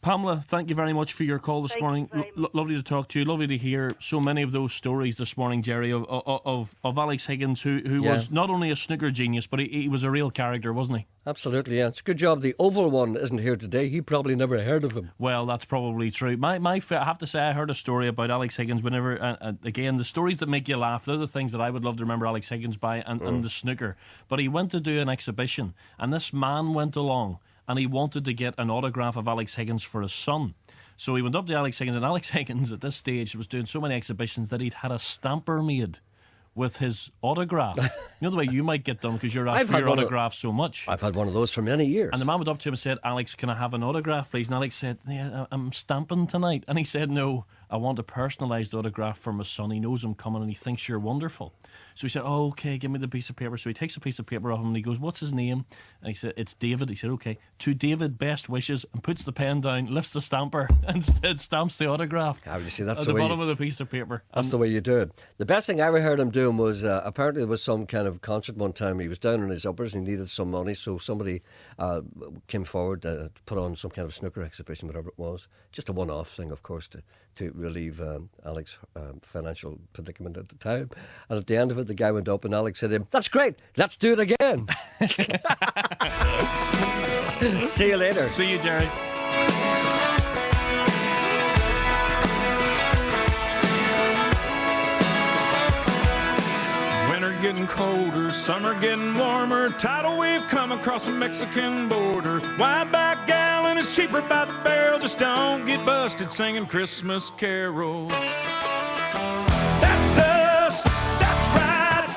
Pamela, thank you very much for your call this morning. Lovely to talk to you. Lovely to hear so many of those stories this morning, Gerry, of Alex Higgins, who was not only a snooker genius, but he was a real character, wasn't he? Absolutely, yeah. It's a good job the Oval one isn't here today. He probably never heard of him. Well, that's probably true. I have to say, I heard a story about Alex Higgins whenever, again, the stories that make you laugh, they're the things that I would love to remember Alex Higgins by, and the snooker. But he went to do an exhibition, and this man went along, and he wanted to get an autograph of Alex Higgins for his son. So he went up to Alex Higgins, and Alex Higgins at this stage was doing so many exhibitions that he'd had a stamper made with his autograph. You know the way you might get them because you're asked for your autograph so much. I've had one of those for many years. And the man went up to him and said, Alex, can I have an autograph, please? And Alex said, yeah, I'm stamping tonight. And he said, no, I want a personalised autograph for my son. He knows I'm coming and he thinks you're wonderful. So he said, oh, okay, give me the piece of paper. So he takes a piece of paper off him and he goes, what's his name? And he said, it's David. He said, okay, to David, best wishes, and puts the pen down, lifts the stamper and stamps the autograph you see, that's at the bottom of the piece of paper. That's the way you do it. The best thing I ever heard him doing was, apparently there was some kind of concert one time. He was down on his uppers and he needed some money, so somebody came forward to put on some kind of snooker exhibition, whatever it was. Just a one-off thing, of course, to relieve Alex's financial predicament at the time. And at the end of it, the guy went up and Alex said to him, that's great, let's do it again. See you later. See you, Gerry. Winter getting colder, summer getting warmer, tidal wave come across the Mexican border. Wide back gallon is cheaper by the barrel, just don't get busted singing Christmas carols. That's us, that's right,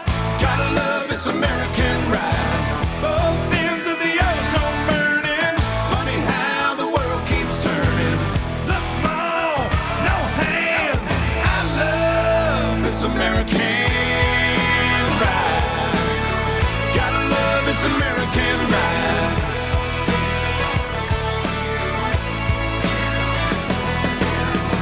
gotta love this American ride. Both ends of the ozone burning, funny how the world keeps turning. Look, Mom, no hands, I love this American ride. Gotta love this American ride.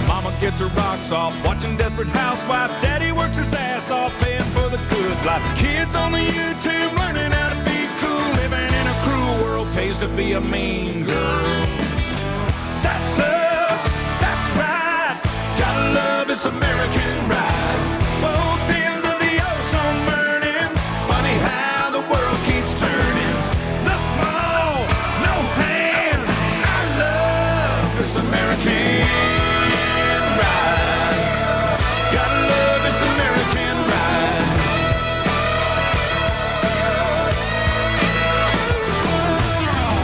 Mama gets her rocks off, watching Desperate Housewife. Daddy works his ass off, paying for the good life. Kids on the YouTube learning how to be cool. Living in a cruel world pays to be a mean girl. That's us, that's right. Gotta love this American ride. Both ends of the ozone burning. Funny how the world keeps turning. Look, Mom, no hands. I love this American ride. Gotta love this American ride.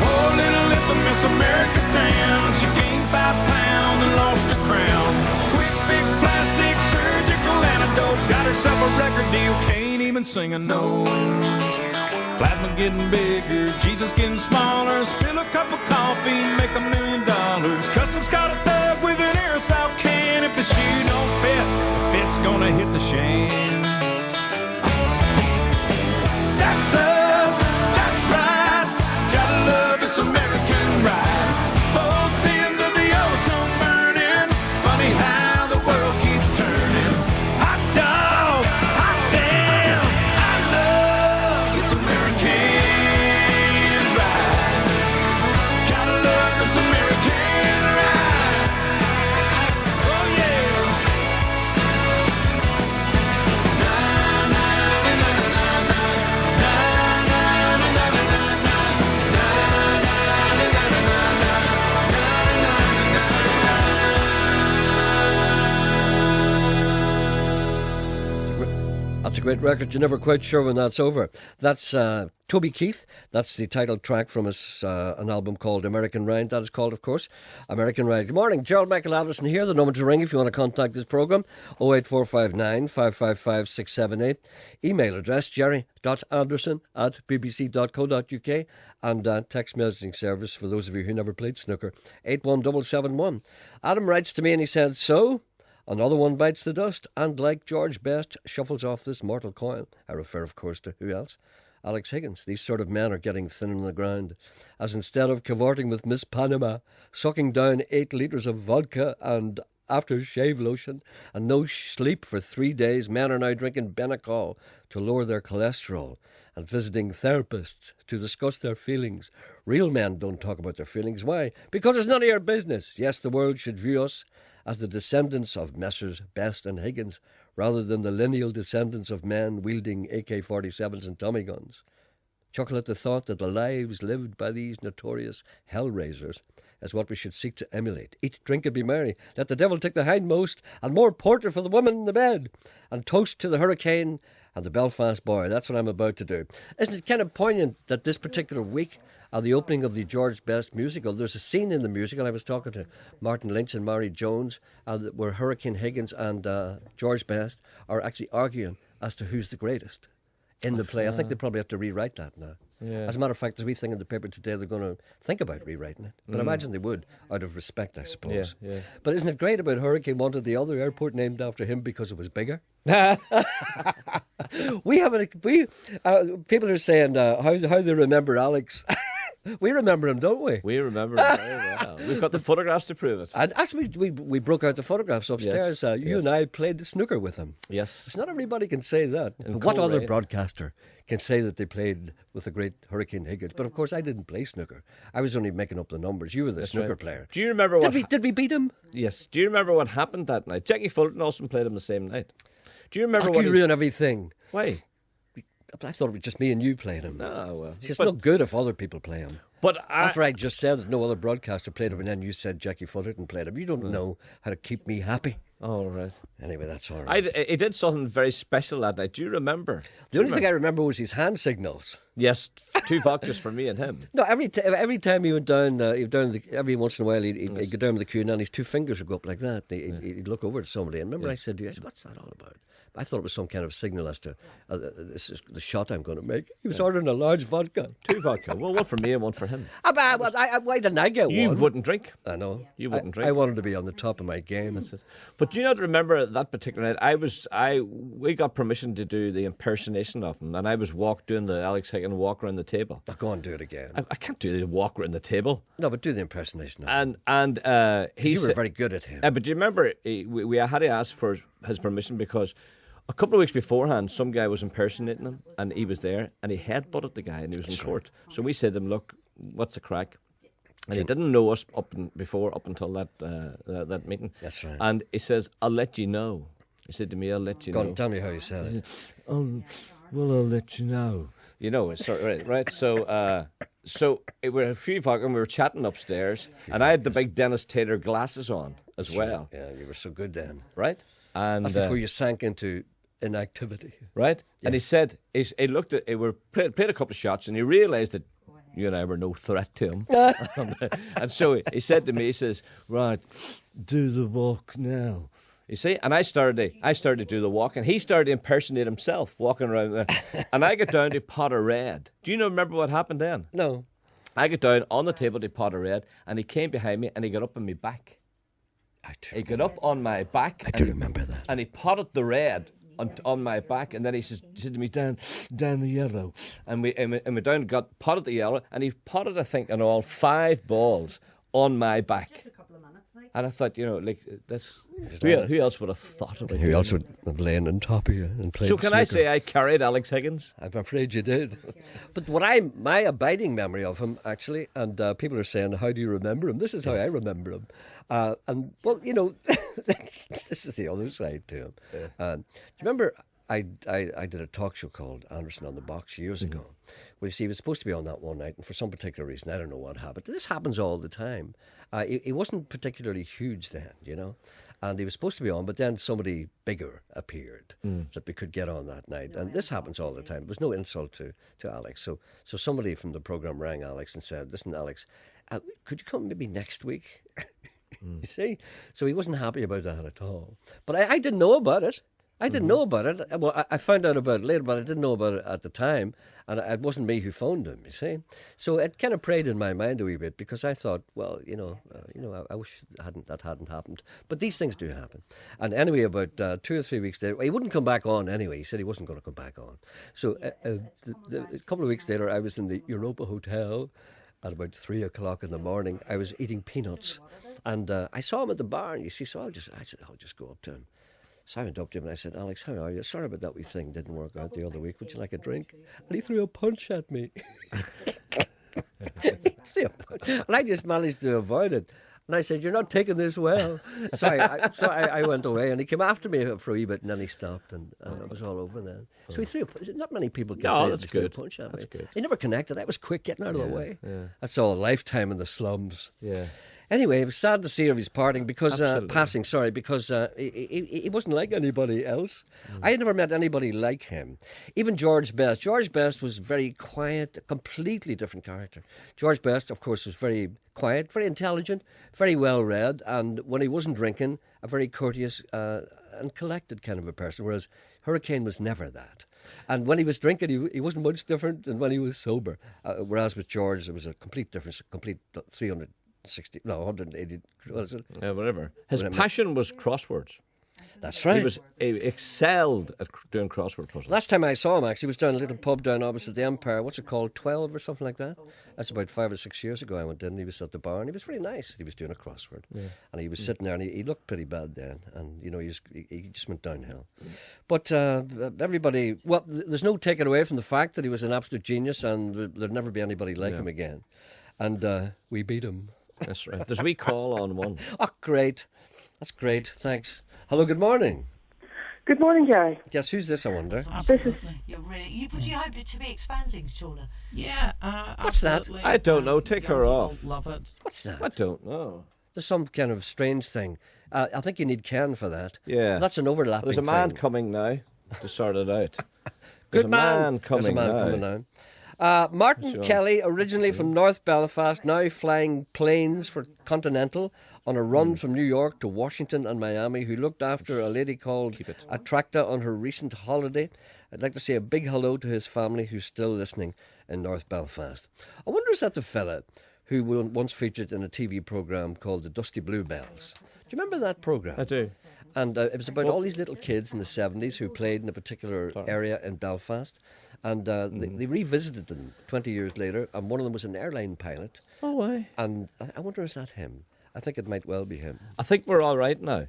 Oh, little infamous America's town. She gained 5 pounds and lost her crown. Quick fix, plastic, surgical antidotes. Got herself a record deal, can't even sing a note. Plasma getting bigger, Jesus getting smaller. Spill a cup of coffee, make $1 million. Customs caught a thug with an aerosol can. If the shoe don't fit, the fit's gonna hit the shan. That's us, that's right. Gotta love this American ride. Both ends of the ozone burning. Funny how the world keeps turning. Hot dog, hot damn. I love this American ride. Gotta love this American ride. Oh yeah. Na na na na na na. Na na na na na na. Na na na na na na. That's a great record. You're never quite sure when that's over. That's Toby Keith. That's the title track from an album called American Ride. That is called, of course, American Ride. Good morning. Gerald Michael Alderson here. The number to ring if you want to contact this programme, 08459 555 678. Email address, jerry.anderson@bbc.co.uk. And text messaging service for those of you who never played snooker, 81771. Adam writes to me and he said, so... another one bites the dust, and like George Best, shuffles off this mortal coil. I refer, of course, to who else? Alex Higgins. These sort of men are getting thin on the ground, as instead of cavorting with Miss Panama, sucking down 8 litres of vodka and aftershave lotion, and no sleep for 3 days, men are now drinking Benacol to lower their cholesterol. and visiting therapists to discuss their feelings. Real men don't talk about their feelings. Why? Because it's none of your business. Yes, the world should view us as the descendants of Messrs. Best and Higgins, rather than the lineal descendants of men wielding AK-47s and Tommy guns. Chuckle at the thought that the lives lived by these notorious hellraisers is what we should seek to emulate. Eat, drink, and be merry. Let the devil take the hindmost, and more porter for the woman in the bed. And toast to the hurricane and the Belfast boy. That's what I'm about to do. Isn't it kind of poignant that this particular week, at the opening of the George Best musical, there's a scene in the musical, I was talking to Martin Lynch and Mary Jones, where Hurricane Higgins and George Best are actually arguing as to who's the greatest in the play. I think they probably have to rewrite that now. Yeah. As a matter of fact, there's a wee thing in the paper today, they're going to think about rewriting it. But I imagine they would, out of respect, I suppose. Yeah. But isn't it great about Hurricane wanted the other airport named after him because it was bigger? People are saying how they remember Alex. We remember him, don't we? We remember it very well. We've got the photographs to prove it. And as we broke out the photographs upstairs, Yes, you and I played the snooker with him. Yes. It's not everybody can say that. And What Cole other Ray. broadcaster can say that they played with the great Hurricane Higgins? But of course, I didn't play snooker. I was only making up the numbers. You were the snooker right. player. Do you remember what? Did we beat him? Yes. Do you remember what happened that night? Jackie Fulton also played him the same night. Do you remember what? You ruin everything. Why? I thought it was just me and you playing him. Oh well. It's no good if other people play him. But After I just said that no other broadcaster played him, and then you said Jackie Fullerton played him, you don't know how to keep me happy. all right. Anyway, that's all right. He did something very special that night. Do you remember? The only thing I remember was his hand signals. Yes, 2 vodkas for me and him. No, every time he went down, every once in a while he'd go down with the queue and his 2 fingers would go up like that. He'd look over at somebody. And remember I said to you, what's that all about? I thought it was some kind of signal as to this is the shot I'm going to make. He was ordering a large vodka. 2 vodka. Well, one for me and one for him. Why didn't I get You one? wouldn't drink. I know. You wouldn't drink. I wanted to be on the top of my game. But do you not remember that particular night? We got permission to do the impersonation of him, and I was doing the Alex Higgins walk around the table. Now go on, do it again. I can't do the walk around the table. No, but do the impersonation. Of him. And he You were said, very good at him. but do you remember we had to ask for his permission because a couple of weeks beforehand, some guy was impersonating him, and he was there, and he headbutted the guy, and he was in court. So we said to him, "Look, what's the crack?" And he didn't know us up until that meeting. That's right. And he says, "I'll let you know." He said to me, "I'll let you Go know." on, tell me how you said it. Well, I'll let you know. You know, it's sort of, right. So it were a few vodka, and we were chatting upstairs, and I had the big Dennis Taylor glasses on as well, Yeah, you were so good then. right? And That's before you sank into inactivity. right? And he said, he looked at, we played a couple of shots, and he realised that you and I were no threat to him. And so he said to me, he says, "Right, do the walk now." You see, and I started to do the walk, and he started to impersonate himself walking around there. And I got down to pot of red. Do you know? Remember what happened then? No. I got down on the table to pot of red, and he came behind me, and he got up on my back. He got up on my back. I do remember that. And he potted the red on my back, and then he said to me, down the yellow. And we down got potted the yellow, and he potted, I think, in all 5 balls on my back. And I thought, like this. Who else would have thought of it? Who else would have lain on top of you and played So can I snooker? say I carried Alex Higgins? I'm afraid you did. But my abiding memory of him, actually, and people are saying, how do you remember him? This is how I remember him. And, well, this is the other side to him. Do you remember I did a talk show called Anderson on the Box years ago. Well, you see, he was supposed to be on that one night, and for some particular reason, I don't know what happened. This happens all the time. He wasn't particularly huge then, and he was supposed to be on, but then somebody bigger appeared that we could get on that night. And this happens all the time. It was no insult to Alex. So somebody from the programme rang Alex and said, "Listen, Alex, could you come maybe next week?" You see? So he wasn't happy about that at all. But I didn't know about it. I didn't know about it. Well, I found out about it later, but I didn't know about it at the time, and it wasn't me who phoned him. You see, so it kind of preyed in my mind a wee bit because I thought, well, I wish that hadn't happened. But these things do happen. And anyway, about 2 or 3 weeks later, he wouldn't come back on anyway. He said he wasn't going to come back on. So a couple of weeks later, I was in the Europa Hotel. At about 3 o'clock in the morning, I was eating peanuts, and I saw him at the bar. And you see, so I said, I'll just go up to him. So I went up to him and I said, Alex, how are you? Sorry about that wee thing. Didn't work out the other week. Would you like a drink? And he threw a punch at me. And I just managed to avoid it. And I said, you're not taking this well. So I went away, and he came after me for a wee bit, and then he stopped, and it was all over then. So he threw a punch. Not many people can say that's he threw a good. punch at That's me. good. He never connected. I was quick getting out of the way. Yeah. That's all a lifetime in the slums. Yeah. Anyway, it was sad to see of his parting because Absolutely. because he wasn't like anybody else. I had never met anybody like him. Even George Best. George Best was very quiet, a completely different character. George Best, of course, was very quiet, very intelligent, very well read, and when he wasn't drinking, a very courteous and collected kind of a person. Whereas Hurricane was never that. And when he was drinking, he wasn't much different than when he was sober. Whereas with George, there was a complete difference, a complete 180, what is it? Yeah, whatever. His passion was crosswords. That's right. He excelled at doing crossword puzzles. Last time I saw him, actually, he was down a little pub down opposite the Empire. What's it called? 12 or something like that? That's about 5 or 6 years ago I went in. He was at the bar, and he was very nice. He was doing a crossword. Yeah. And he was sitting there, and he looked pretty bad then. And, he just went downhill. But everybody... Well, there's no taking away from the fact that he was an absolute genius, and there'd never be anybody like him again. And we beat him. That's right. There's a wee call on one. Oh, great. That's great. Thanks. Hello, good morning. Good morning, Gerry. Yes, who's this, I wonder? This is... You're really... You hope it to be expanding, Shola. Yeah. What's that? Absolutely. I don't know. Take her off. Love it. What's that? I don't know. There's some kind of strange thing. I think you need Ken for that. Yeah. That's an overlapping There's a man thing. coming now to sort it out. Good There's a man. coming There's a man now. coming now. Martin Sure. Kelly, originally from North Belfast, now flying planes for Continental on a run from New York to Washington and Miami, who looked after a lady called Attracta on her recent holiday. I'd like to say a big hello to his family who's still listening in North Belfast. I wonder is that the fella who once featured in a TV programme called The Dusty Bluebells. Do you remember that programme? I do. And it was about all these little kids in the 70s who played in a particular area in Belfast. And they revisited them 20 years later, and one of them was an airline pilot. Oh, why? And I wonder, is that him? I think it might well be him. I think we're all right now.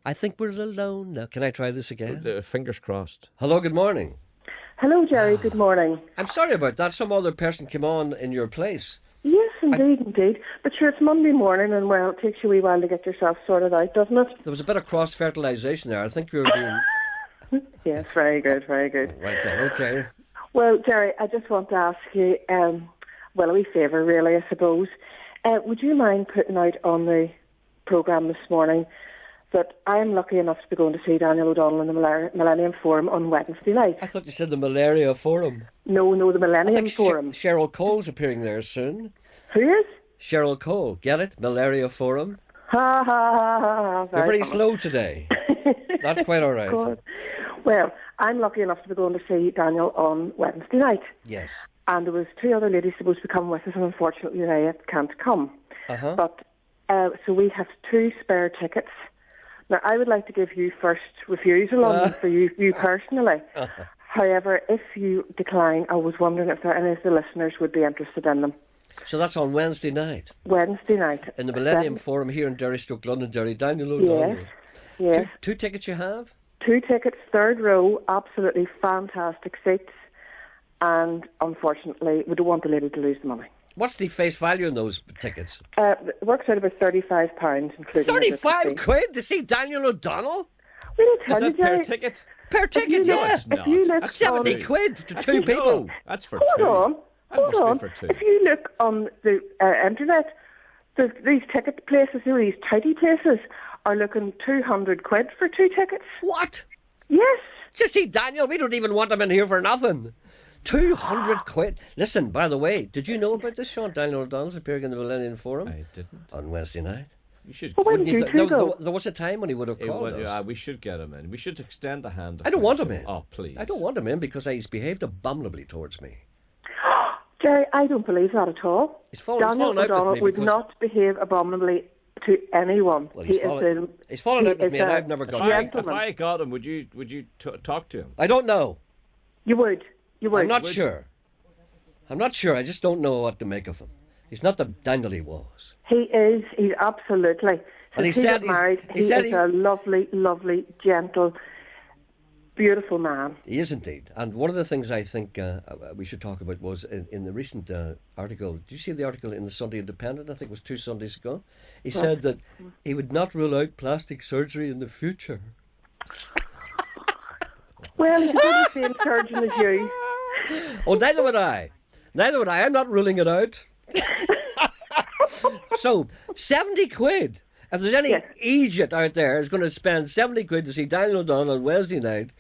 I think we're alone now. Can I try this again? Fingers crossed. Hello, good morning. Hello, Gerry. Good morning. I'm sorry about that. Some other person came on in your place. Yes, indeed. But sure, it's Monday morning, and, well, it takes you a wee while to get yourself sorted out, doesn't it? There was a bit of cross-fertilisation there. I think you were being... Yes, very good, very good. Right then, okay. Well, Gerry, I just want to ask you, a wee favour, really, I suppose. Would you mind putting out on the programme this morning that I am lucky enough to be going to see Daniel O'Donnell in the Millennium Forum on Wednesday night? I thought you said the Malaria Forum. No, the I Millennium think Forum. Cheryl Cole's appearing there soon. Who is? Cheryl Cole. Get it? Malaria Forum. Ha, ha, ha, ha. You're very funny. slow today. That's quite all right. God. Well, I'm lucky enough to be going to see Daniel on Wednesday night. Yes. And there was 2 other ladies supposed to come with us, and unfortunately they can't come. Uh-huh. But so we have 2 spare tickets. Now, I would like to give you first refusal on them for you personally. However, if you decline, I was wondering if any of the listeners would be interested in them. So that's on Wednesday night Wednesday night. in the Millennium Forum here in Derry, Stoke, Londonderry. Daniel O'Donnell. Yes. Two tickets you have? 2 tickets, 3rd row, absolutely fantastic seats. And unfortunately, we don't want the lady to lose the money. What's the face value in those tickets? It works out about £35, including... 35 quid to see Daniel O'Donnell? Will I tell Is you, that per Gerry? ticket? Per ticket, you yeah. look- if you look That's 70 on- quid to That's 2 people. No, that's for Hold 2. on. That Hold must be on. for 2. If you look on the internet, these ticket places, these tidy places, are looking 200 quid for 2 tickets. What? Yes. To see Daniel, we don't even want him in here for nothing. 200 quid. Listen, by the way, did you know about this, Sean? Daniel O'Donnell's appearing in the Millennium Forum I didn't. on Wednesday night. You should. Well, when Wouldn't did you th- two there, go? there was a time when he would have called us. we should get him in. We should extend the hand. Of I don't want him friendship. in. Oh, please. I don't want him in because he's behaved abominably towards me. Gerry, I don't believe that at all. He's fallen Daniel out with O'Donnell me would because- not behave abominably to anyone. Well, he he's fallen he out with is me and a I've never got If him. I got him, would you talk to him? I don't know. You would. I'm not sure. I'm not sure. I just don't know what to make of him. He's not the Daniel he was. He is. He's absolutely. And he Since said got married, he said is a lovely, lovely, gentle, beautiful man. He is indeed. And one of the things I think we should talk about was in the recent article. Did you see the article in the Sunday Independent? I think it was 2 Sundays ago. He said that he would not rule out plastic surgery in the future. Well, he's the same surgeon as you. Oh, neither would I. Neither would I. I'm not ruling it out. So, 70 quid. If there's any idiot out there who's going to spend 70 quid to see Daniel O'Donnell on Wednesday night,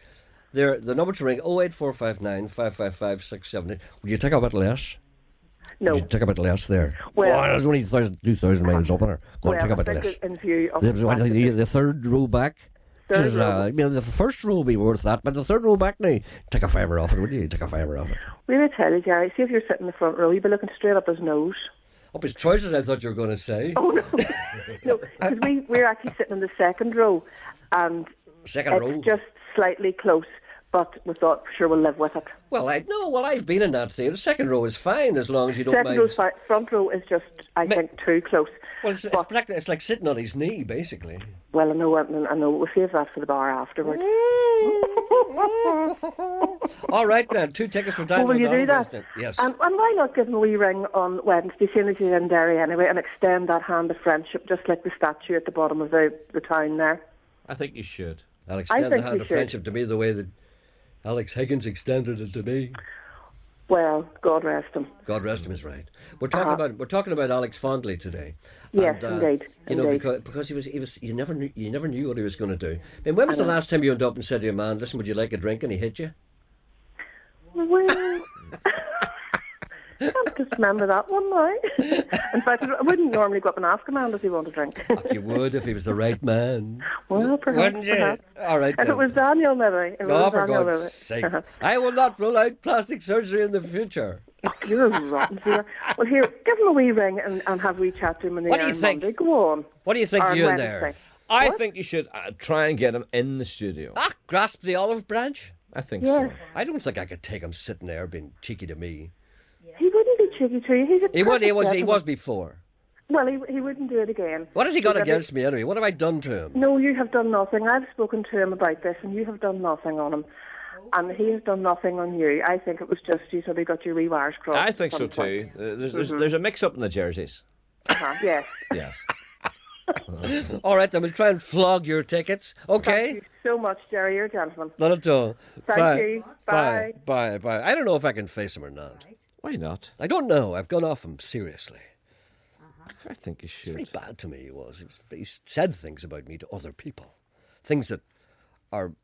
the number to ring 08459 555 678. Would you take a bit less? No. Would you take a bit less there? Well, there's only 2,000 miles up there. Go on, take a bit I think less. in view of The third row back. Third row. I mean, the first row will be worth that, but the third row back now, take a fiver off it, would you? Take a fiver off it. Let me tell you, Gerry, see if you're sitting in the front row, you'd be looking straight up his nose. Up his trousers, I thought you were going to say. Oh, no. No, because we're actually sitting in the second row, and Second it's row? just slightly close, but we thought, sure, we'll live with it. Well, I've been in that theatre. Second row is fine as long as you don't Second mind. row's fine. Front row is just, I think, too close. Well, it's it's like sitting on his knee, basically. Well, I know. We'll save that for the bar afterwards. All right, then. 2 tickets for Daniel Will you do O'Donnell, that? Yes. And why not give him a wee ring on Wednesday, seeing as you're in Derry anyway, and extend that hand of friendship, just like the statue at the bottom of the town there? I think you should. I'll extend the think hand you of should. friendship to me the way that Alex Higgins extended it to me. Well, God rest him. God rest him is right. We're talking about Alex fondly today. Yes, And, indeed. You know, Indeed. because he was you never knew what he was going to do. I mean, when was the last time you went up and said to your man, "Listen, would you like a drink?" and he hit you? Well, I can't just remember that one now. In fact, I wouldn't normally go up and ask a man, does he want a drink? You would if he was the right man. Well, perhaps. Wouldn't you? Perhaps. All right. If then. it was Daniel, maybe. If it Oh, was for Daniel, God's maybe. sake. I will not rule out plastic surgery in the future. You're a rotten feeler. Well, here, give him a wee ring and have a wee chat to him in the What do air you on think? Monday. Go on. What do you think, Or you in Wednesday. there? I think you should try and get him in the studio. Grasp the olive branch? I think Yes. so. I don't think I could take him sitting there being cheeky to me. He wouldn't be cheeky to you. He's a He would. He perfect was. He gentleman. was before. Well, he wouldn't do it again. What has he got Because against me anyway? What have I done to him? No, you have done nothing. I've spoken to him about this, and you have done nothing on him. And he has done nothing on you. I think it was just you sort of got your wee wires crossed. I think at so some point. too. There's a mix up in the jerseys. Yes. Yes. All right, then we'll try and flog your tickets. Okay. Thank you so much, Gerry. You're a gentleman. Not at all. Thank Bye. you. Bye. Bye. Bye. I don't know if I can face him or not. Why not? I don't know. I've gone off him seriously. I think you should. Very bad to me. He said things about me to other people, things that aren't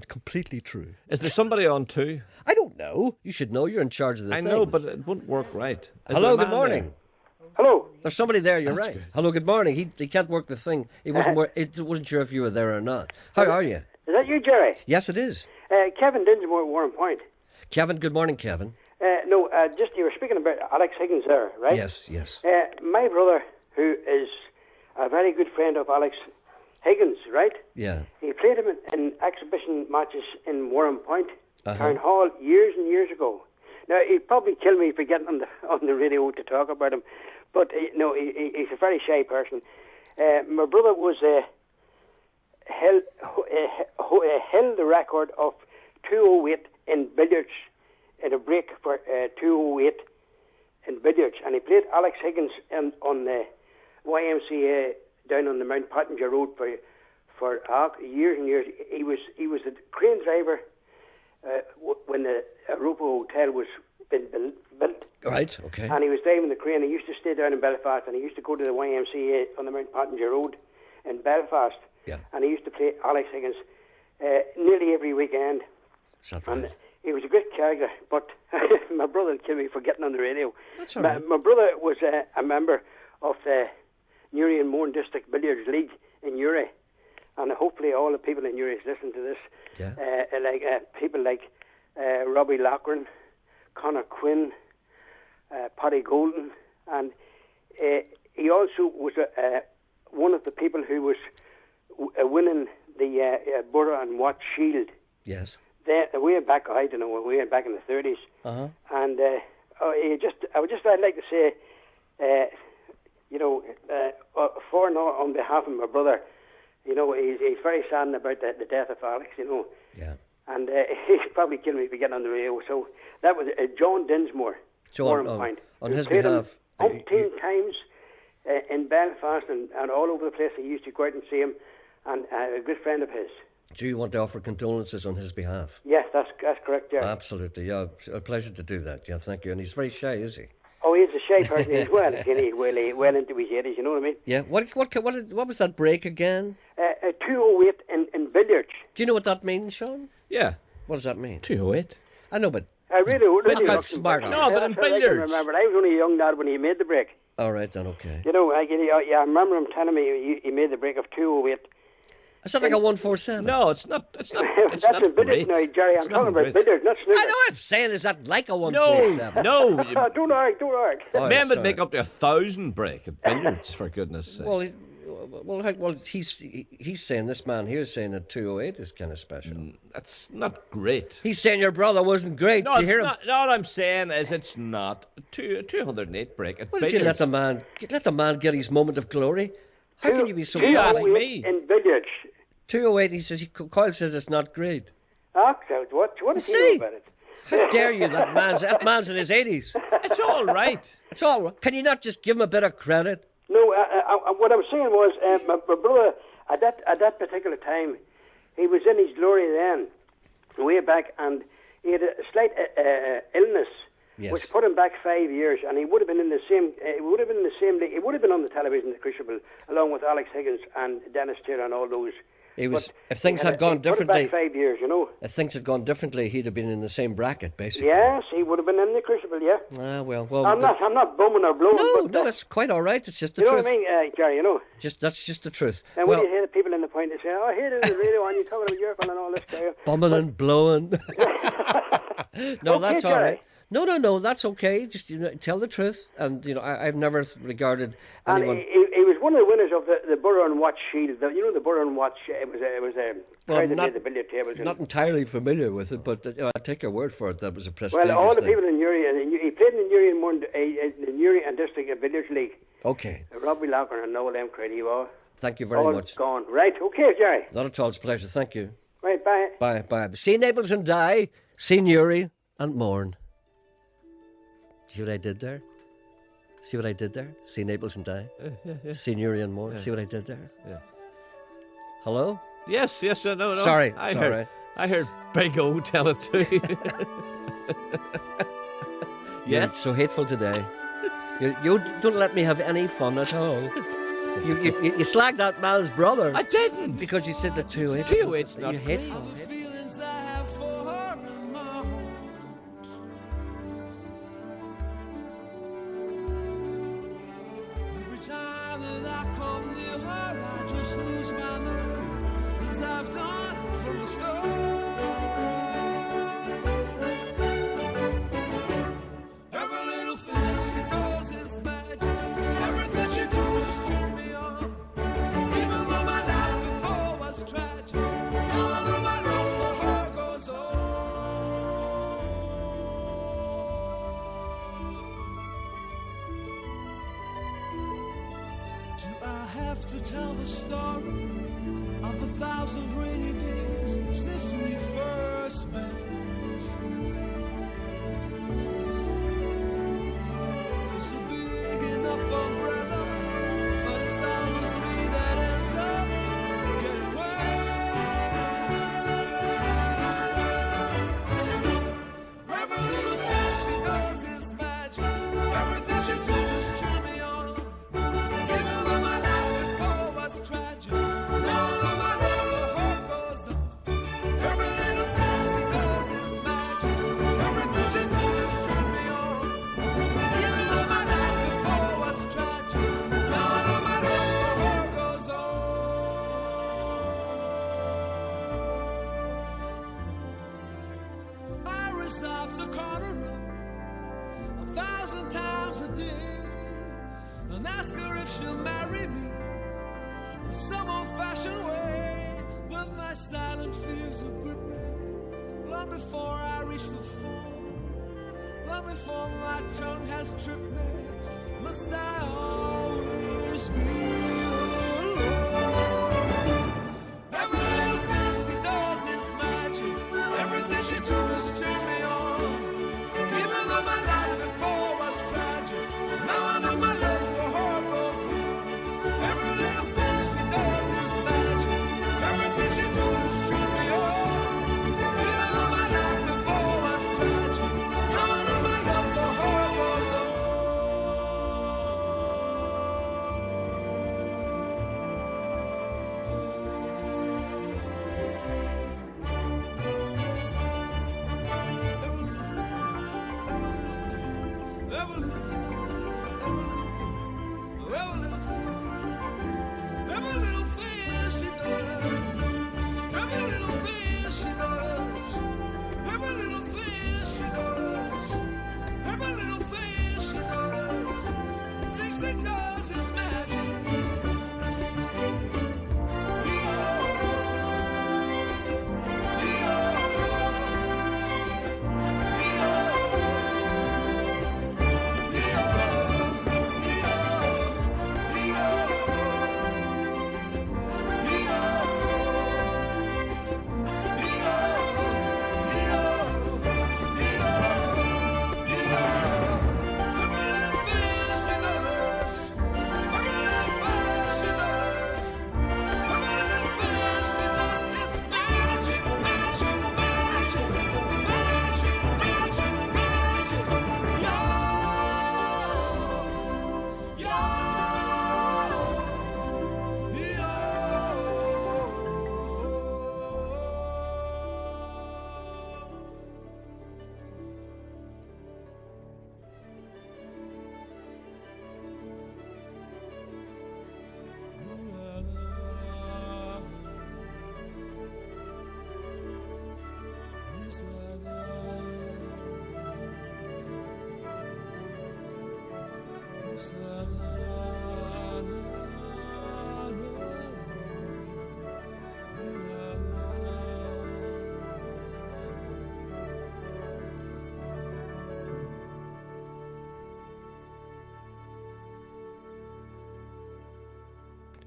completely true. Is there somebody on too? I don't know. You should know. You're in charge of the I thing. know, but it wouldn't work right. Is there Hello. a Good man morning. there? Hello. There's somebody there. You're That's right. good. Hello. Good morning. He can't work the thing. He wasn't sure if you were there or not. How are you? Is that you, Gerry? Yes, it is. Kevin Dinsmore at Warren Point. Kevin. Good morning, Kevin. No, just you were speaking about Alex Higgins there, right? Yes. Yes. My brother, who is a very good friend of Alex Higgins, right? Yeah. He played him in exhibition matches in Warren Point, Town Hall, years and years ago. Now, he'd probably kill me for getting on the radio to talk about him, but no, he's a very shy person. My brother was held the record of 208 in billiards, in a break for 208 in billiards, and he played Alex Higgins on the YMCA down on the Mount Pottinger Road for years and years. He was the crane driver when the Europa Hotel was been built. Right. Okay. And he was driving the crane. He used to stay down in Belfast, and he used to go to the YMCA on the Mount Pottinger Road in Belfast. Yeah. And he used to play Alex Higgins nearly every weekend. Is that And right? he was a great character, but my brother would kill me for getting on the radio. That's all right. My brother was a member of the Newry and Mourne District Billiards League in Newry, and hopefully all the people in Newry listen to this. Yeah. People like Robbie Loughran, Conor Quinn, Paddy Golden, and he also was one of the people who was winning the Borough and Watt Shield. Yes. Way back, I don't know, way back in the 30s. Uh-huh. And I'd like to say on behalf of my brother, he's very saddened about the death of Alex, Yeah. And he's probably killing me for getting on the radio. So that was John Dinsmore, John, on his behalf. Umpteen times in Belfast and all over the place. He used to go out and see him, and a good friend of his. Do you want to offer condolences on his behalf? Yes, that's correct, yeah. Absolutely, yeah. It's a pleasure to do that, yeah, thank you. And he's very shy, is he? Oh, he's a shy person as well. He's well into his 80s, you know what I mean? Yeah, what was that break again? 208 in billiards. Do you know what that means, Sean? Yeah. What does that mean? 208. I know, but... I really got smart. No, but in billiards. I remember, I was only a young lad when he made the break. All right, then, okay. I remember him telling me he made the break of 208. Is that like a 147? No, it's not. It's not. It's That's not a billiards great. now, Gerry. I'm It's talking not about great. billiards, not snooker. I know what I'm saying. Is that like a 147? No. Don't argue. Oh, Men would sorry. make up to 1,000 break at billiards, for goodness sake. Well, he's saying, this man here is saying that 208 is kind of special. That's not great. He's saying your brother wasn't great. No, Do you it's hear him? not. No, what I'm saying is it's not. 208 break at Why don't you billiards. let the man get his moment of glory? How can you be so You ask fast? 208 me. in billiards. 208, he says, Coyle says it's not great. What does he know See? about it? How dare you? That man's in his 80s. It's all right. It's all right. Can you not just give him a bit of credit? No, what I was saying was my brother at that particular time, he was in his glory then, way back, and he had a slight illness, Yes. which put him back 5 years, and he would have been in the same. He would have been in the same league. He would have been on the television, the Crucible, along with Alex Higgins and Dennis Taylor and all those. He was. But If things he had gone he put him differently, back 5 years, if things had gone differently, he'd have been in the same bracket, basically. Yes, he would have been in the Crucible. Yeah. Well. I'm not bumming or blowing. No, but, it's quite all right. It's just the you know truth. what I mean, Gerry? That's just the truth. And when you hear the people in the point, they say, "Oh, I hear it on the radio, and you're talking about your and all this guy." bumming and blowing. No, Okay, that's all Gerry. right. No, that's okay. Just tell the truth. And I've never regarded And anyone. he was one of the winners of the Borough and Watch Shield. The Borough and Watch. It was a crowd that made the billiard tables. Not entirely familiar with it, but I take your word for it. That was a prestigious Well, all the thing. people in Newry, and he played in Newry in the Newry and District Billiards League. Okay, Robbie Loughlin and Noel M. Crady all thank you very much. gone. Right, okay, Gerry. Not at all. It's a pleasure. Thank you. Right, bye. Bye. See Naples and die. See Newry and mourn. See what I did there? See what I did there? See Naples and die. See Newry and mourn. See what I did there? Yeah. Hello? Yes. No. Sorry. I heard Big O tell it too. You're Yes. so hateful today. You don't let me have any fun at all. You slagged that man's brother. I didn't. Because you said the 208. 208's not You hateful. Feelings I have for her in my heart. Every time that I come near her, I just lose my nerve, as I've done from the start. Every little thing she does is magic. Everything she does turns me on. Even though my life before was tragic, now I know my love for her goes on. Do I have to tell the story of 1,000 rainy days since we first met? It's a big enough umbrella, but it's always me that ends up getting wet. Every little thing she does is magic. Everything she does just turn me on. Even though my life before was tragic, now I know my love for her goes on. Every little thing she does is magic. Everything she does just turn me on. Even though my life before was tragic, now I know my love for her goes on. I resolve to call her up 1,000 times a day and ask her if she'll marry me in some old-fashioned way. But my silent fears will grip me long before I reach the phone, long before my tongue has tripped me. Must I always be alone? Every little thing she does is magic. Everything she does turn me on. Even though my life before was tragic, now I know my love for her goes on. Every little thing she does is magic. Everything she does turn me on. Even though my life before was tragic, now I know my love for her goes on. Every little thing, every little thing, every little thing she does, every little thing she does, every little thing she does, every little thing she does, things she does is magic.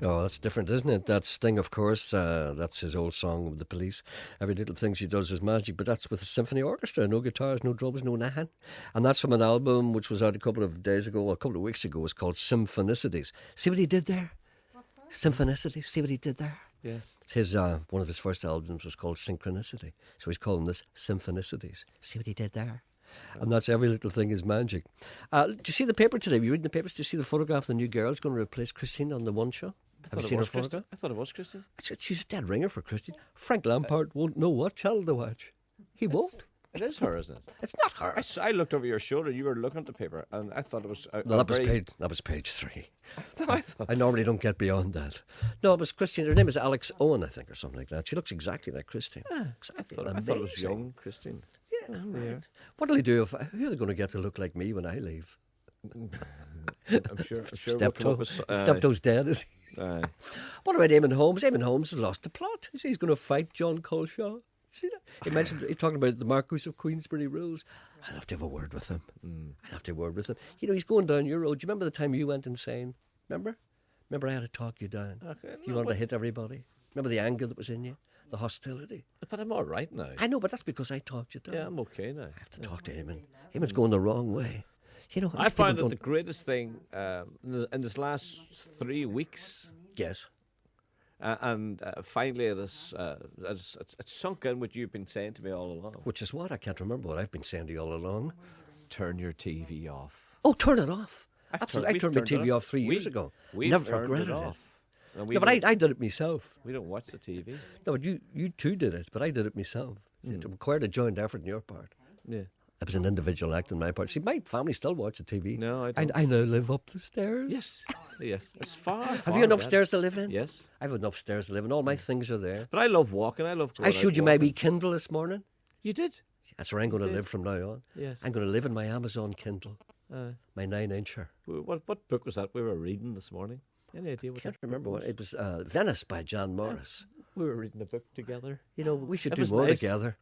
Oh, that's different, isn't it? That's Sting, of course. That's his old song with the Police. Every little thing she does is magic, but that's with a symphony orchestra. No guitars, no drums, no nothing. And that's from an album which was out a couple of days ago, a couple of weeks ago. It's called Symphonicities. See what he did there? Symphonicities. See what he did there? Yes. It's his, one of his first albums was called Synchronicity. So he's calling this Symphonicities. See what he did there? And that's Every Little Thing is Magic. Do you see the paper today? Were you reading the papers? Do you see the photograph of the new girl who's going to replace Christine on the One Show? Have you seen her photograph? I thought it was Christine. She's a dead ringer for Christine. Frank Lampard won't know what channel to watch. He won't. It is her, isn't it? It's not her. I looked over your shoulder. You were looking at the paper, and I thought it was. No, that was page 3. I thought. I normally don't get beyond that. No, it was Christine. Her name is Alex Owen, I think, or something like that. She looks exactly like Christine. Exactly. I thought it was young Christine. Yeah. Right. What'll he do who are they going to get to look like me when I leave? I'm sure. Steptoe's dead, is he? What about Eamon Holmes? Eamon Holmes has lost the plot. He's going to fight John Colshaw. See that? He's talking about the Marquis of Queensberry rules. I'll have to have a word with him. I'll have to have a word with him. You know, he's going down your road. Do you remember the time you went insane? Remember I had to talk you down. Okay, you wanted to hit everybody. Remember the anger that was in you? The hostility. But I'm all right now. I know, but that's because I talked you down. Yeah, I'm okay now. I have to talk to Eamon. Eamon's going the wrong way. You know, I found that the greatest thing in this last 3 weeks. Yes. And finally, it's sunk in what you've been saying to me all along. Which is what? I can't remember what I've been saying to you all along. Turn your TV off. Oh, turn it off. Absolutely. I turned my TV off 3 years ago. Never regretted it. No, but I did it myself. We don't watch the TV. No, but you too did it, but I did it myself. It required a joint effort on your part. Yeah. It was an individual act on my part. See, my family still watch the TV. No, I don't. I now live up the stairs. Yes. It's far. Have you an upstairs to live in? Yes. I have an upstairs to live in. All my things are there. But I love walking. I love going I showed you my wee Kindle this morning. You did? That's where I'm going to live from now on. Yes. I'm going to live in my Amazon Kindle. My 9-incher. What book was that we were reading this morning? Any idea what? I can't remember what it was. Venice by John Morris. We were reading the book together. You know, we should do was more nice. together.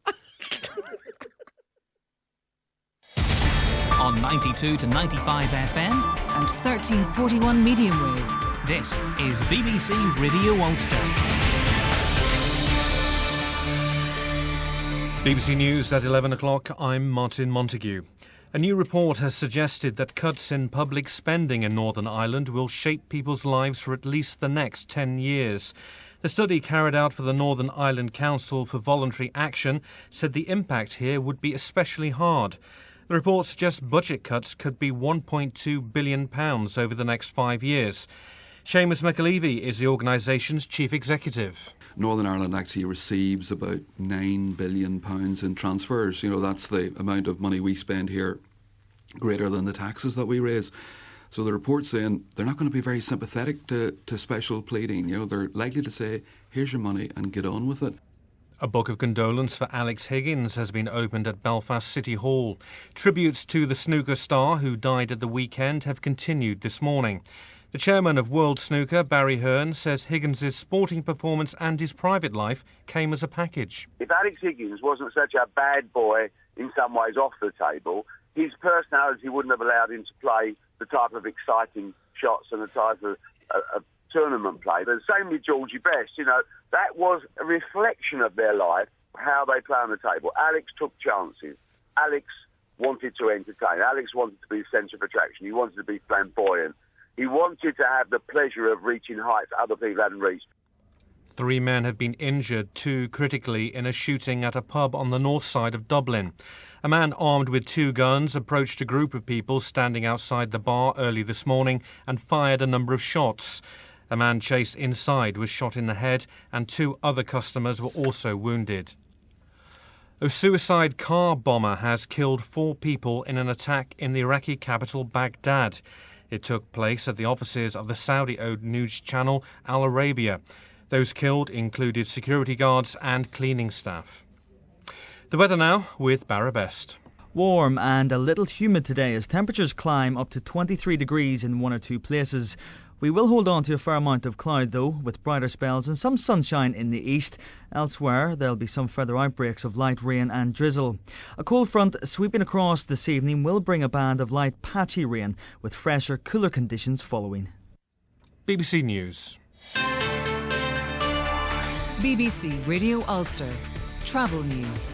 on 92 to 95 FM and 1341 medium wave. This is BBC Radio Ulster. BBC News at 11 o'clock. I'm Martin Montague. A new report has suggested that cuts in public spending in Northern Ireland will shape people's lives for at least the next 10 years. The study carried out for the Northern Ireland Council for Voluntary Action said the impact here would be especially hard. The report suggests budget cuts could be £1.2 billion over the next 5 years. Seamus McAlevey is the organisation's chief executive. Northern Ireland actually receives about £9 billion in transfers. You know, that's the amount of money we spend here, greater than the taxes that we raise. So the report's saying they're not going to be very sympathetic to special pleading. You know, they're likely to say, here's your money and get on with it. A book of condolence for Alex Higgins has been opened at Belfast City Hall. Tributes to the snooker star who died at the weekend have continued this morning. The chairman of World Snooker, Barry Hearn, says Higgins' sporting performance and his private life came as a package. If Alex Higgins wasn't such a bad boy in some ways off the table, his personality wouldn't have allowed him to play the type of exciting shots and the type of tournament play. The same with Georgie Best. You know, that was a reflection of their life, how they play on the table. Alex took chances. Alex wanted to entertain. Alex wanted to be the centre of attraction. He wanted to be flamboyant. He wanted to have the pleasure of reaching heights other people hadn't reached. 3 men have been injured, 2 critically, in a shooting at a pub on the north side of Dublin. A man armed with 2 guns approached a group of people standing outside the bar early this morning and fired a number of shots. A man chased inside was shot in the head and 2 other customers were also wounded. A suicide car bomber has killed 4 people in an attack in the Iraqi capital Baghdad. It took place at the offices of the Saudi-owned news channel Al Arabiya. Those killed included security guards and cleaning staff. The weather now with Barra Best. Warm and a little humid today as temperatures climb up to 23 degrees in 1 or 2 places. We will hold on to a fair amount of cloud though, with brighter spells and some sunshine in the east. Elsewhere, there'll be some further outbreaks of light rain and drizzle. A cold front sweeping across this evening will bring a band of light patchy rain, with fresher, cooler conditions following. BBC News. BBC Radio Ulster. Travel news.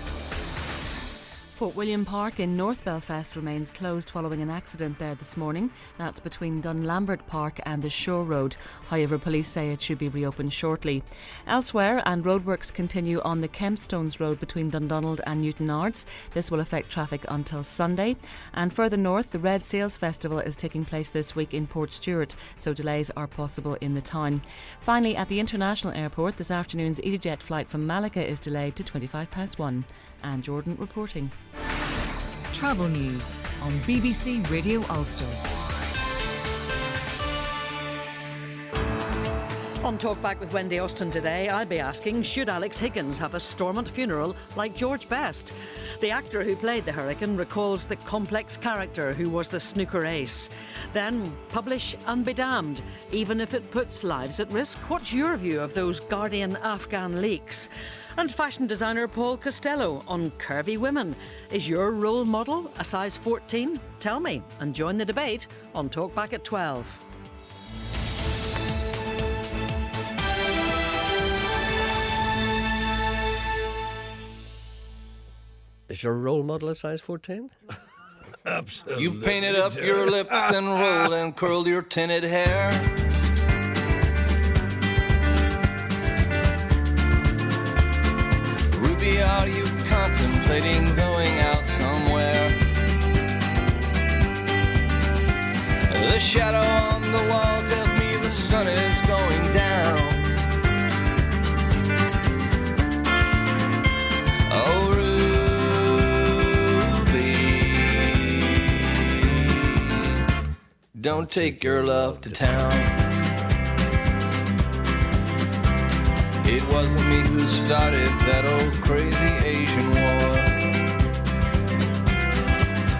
Fort William Park in North Belfast remains closed following an accident there this morning. That's between Dunlambert Park and the Shore Road. However, police say it should be reopened shortly. Elsewhere, and roadworks continue on the Kempstones Road between Dundonald and Newton Ards. This will affect traffic until Sunday. And further north, the Red Sails Festival is taking place this week in Portstewart, so delays are possible in the town. Finally, at the international airport, this afternoon's EasyJet flight from Malaga is delayed to 1:25. Anne Jordan reporting. Travel news on BBC Radio Ulster. On Talkback with Wendy Austin today, I'll be asking, should Alex Higgins have a Stormont funeral like George Best? The actor who played the Hurricane recalls the complex character who was the snooker ace. Then, publish and be damned, even if it puts lives at risk. What's your view of those Guardian Afghan leaks? And fashion designer Paul Costello on curvy women. Is your role model a size 14? Tell me and join the debate on Talkback at 12. Is your role model a size 14? Absolutely. You've painted up your lips and rolled and curled your tinted hair. Ruby, are you contemplating going out somewhere? The shadow on the wall tells me the sun is going down. Oh, don't take your love to town. It wasn't me who started that old crazy Asian war,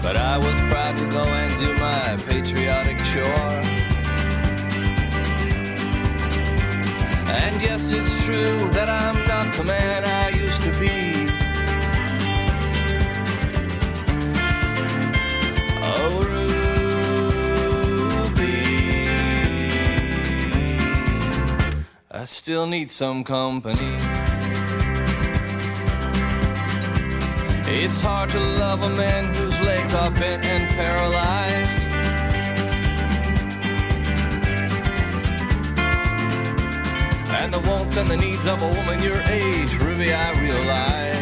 but I was proud to go and do my patriotic chore. And yes, it's true that I'm not the man I used to be. I still need some company. It's hard to love a man whose legs are bent and paralyzed. And the wants and the needs of a woman your age, Ruby, I realize.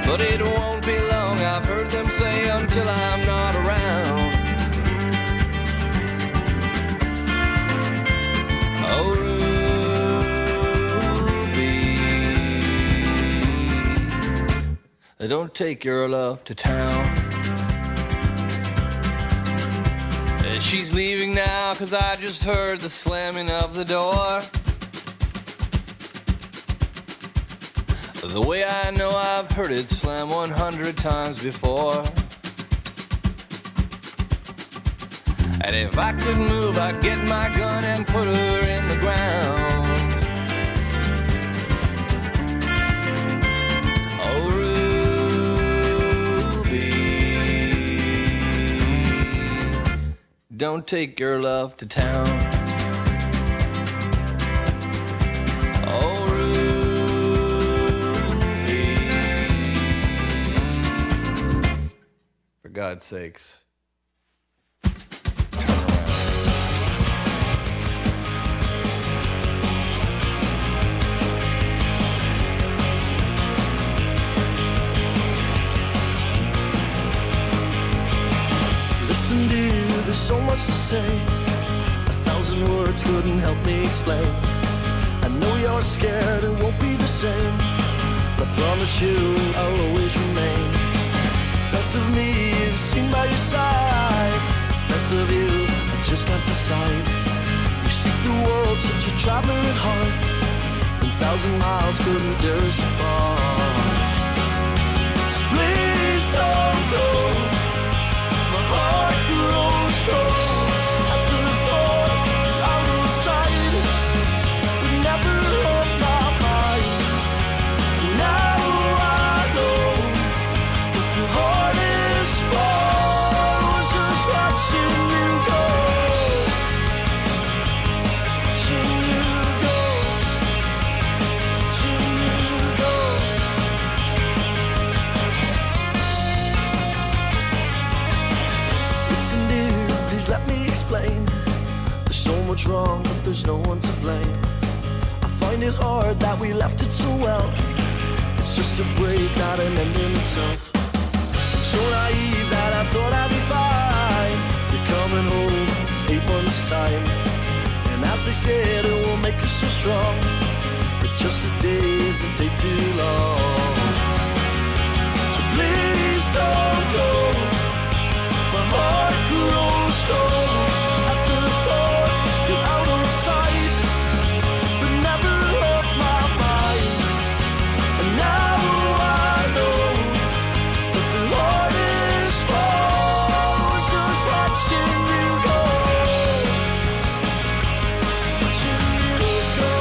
But it won't be long, I've heard them say, until I'm not around. Oh, Ruby, don't take your love to town. She's leaving now, 'cause I just heard the slamming of the door. The way I know I've heard it slam 100 times before. And if I could move, I'd get my gun and put her in the ground. Oh, Ruby, don't take your love to town. For God's sakes. Listen, dear, there's so much to say. 1,000 words couldn't help me explain. I know you're scared, it won't be the same. But I promise you I'll always remain. Best of me is seen by your side. Best of you, I just can't decide. You seek the world, such a traveler at heart. 10,000 miles couldn't tear us apart. So please don't go. My heart grows cold at the thought you're out of sight. Would never off my mind. Now I know if your heart is full, just watching you go, watching you go, watching you go. Listen, dear, please let me explain. There's so much wrong, but there's no one to blame. I find it hard that we left it so well. It's just a break, not an end in itself. I'm so naive that I thought I'd be fine. You're coming home 8 months' time. And as they said, it will make us so strong. But just a day is a day too long. So please don't go. My heart grows cold at the thought you're out of sight, but never off my mind. And now I know that the Lord is small, just watching you go, watching you go,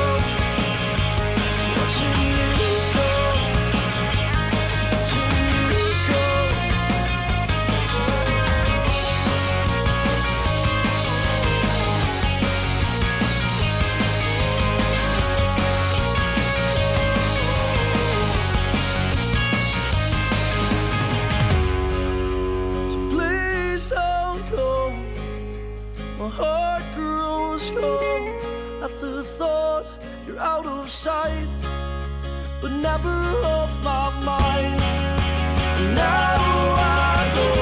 watching you go, watching you go. So please don't go. My heart grows cold at the thought you're out of sight, but never off my mind. And now I know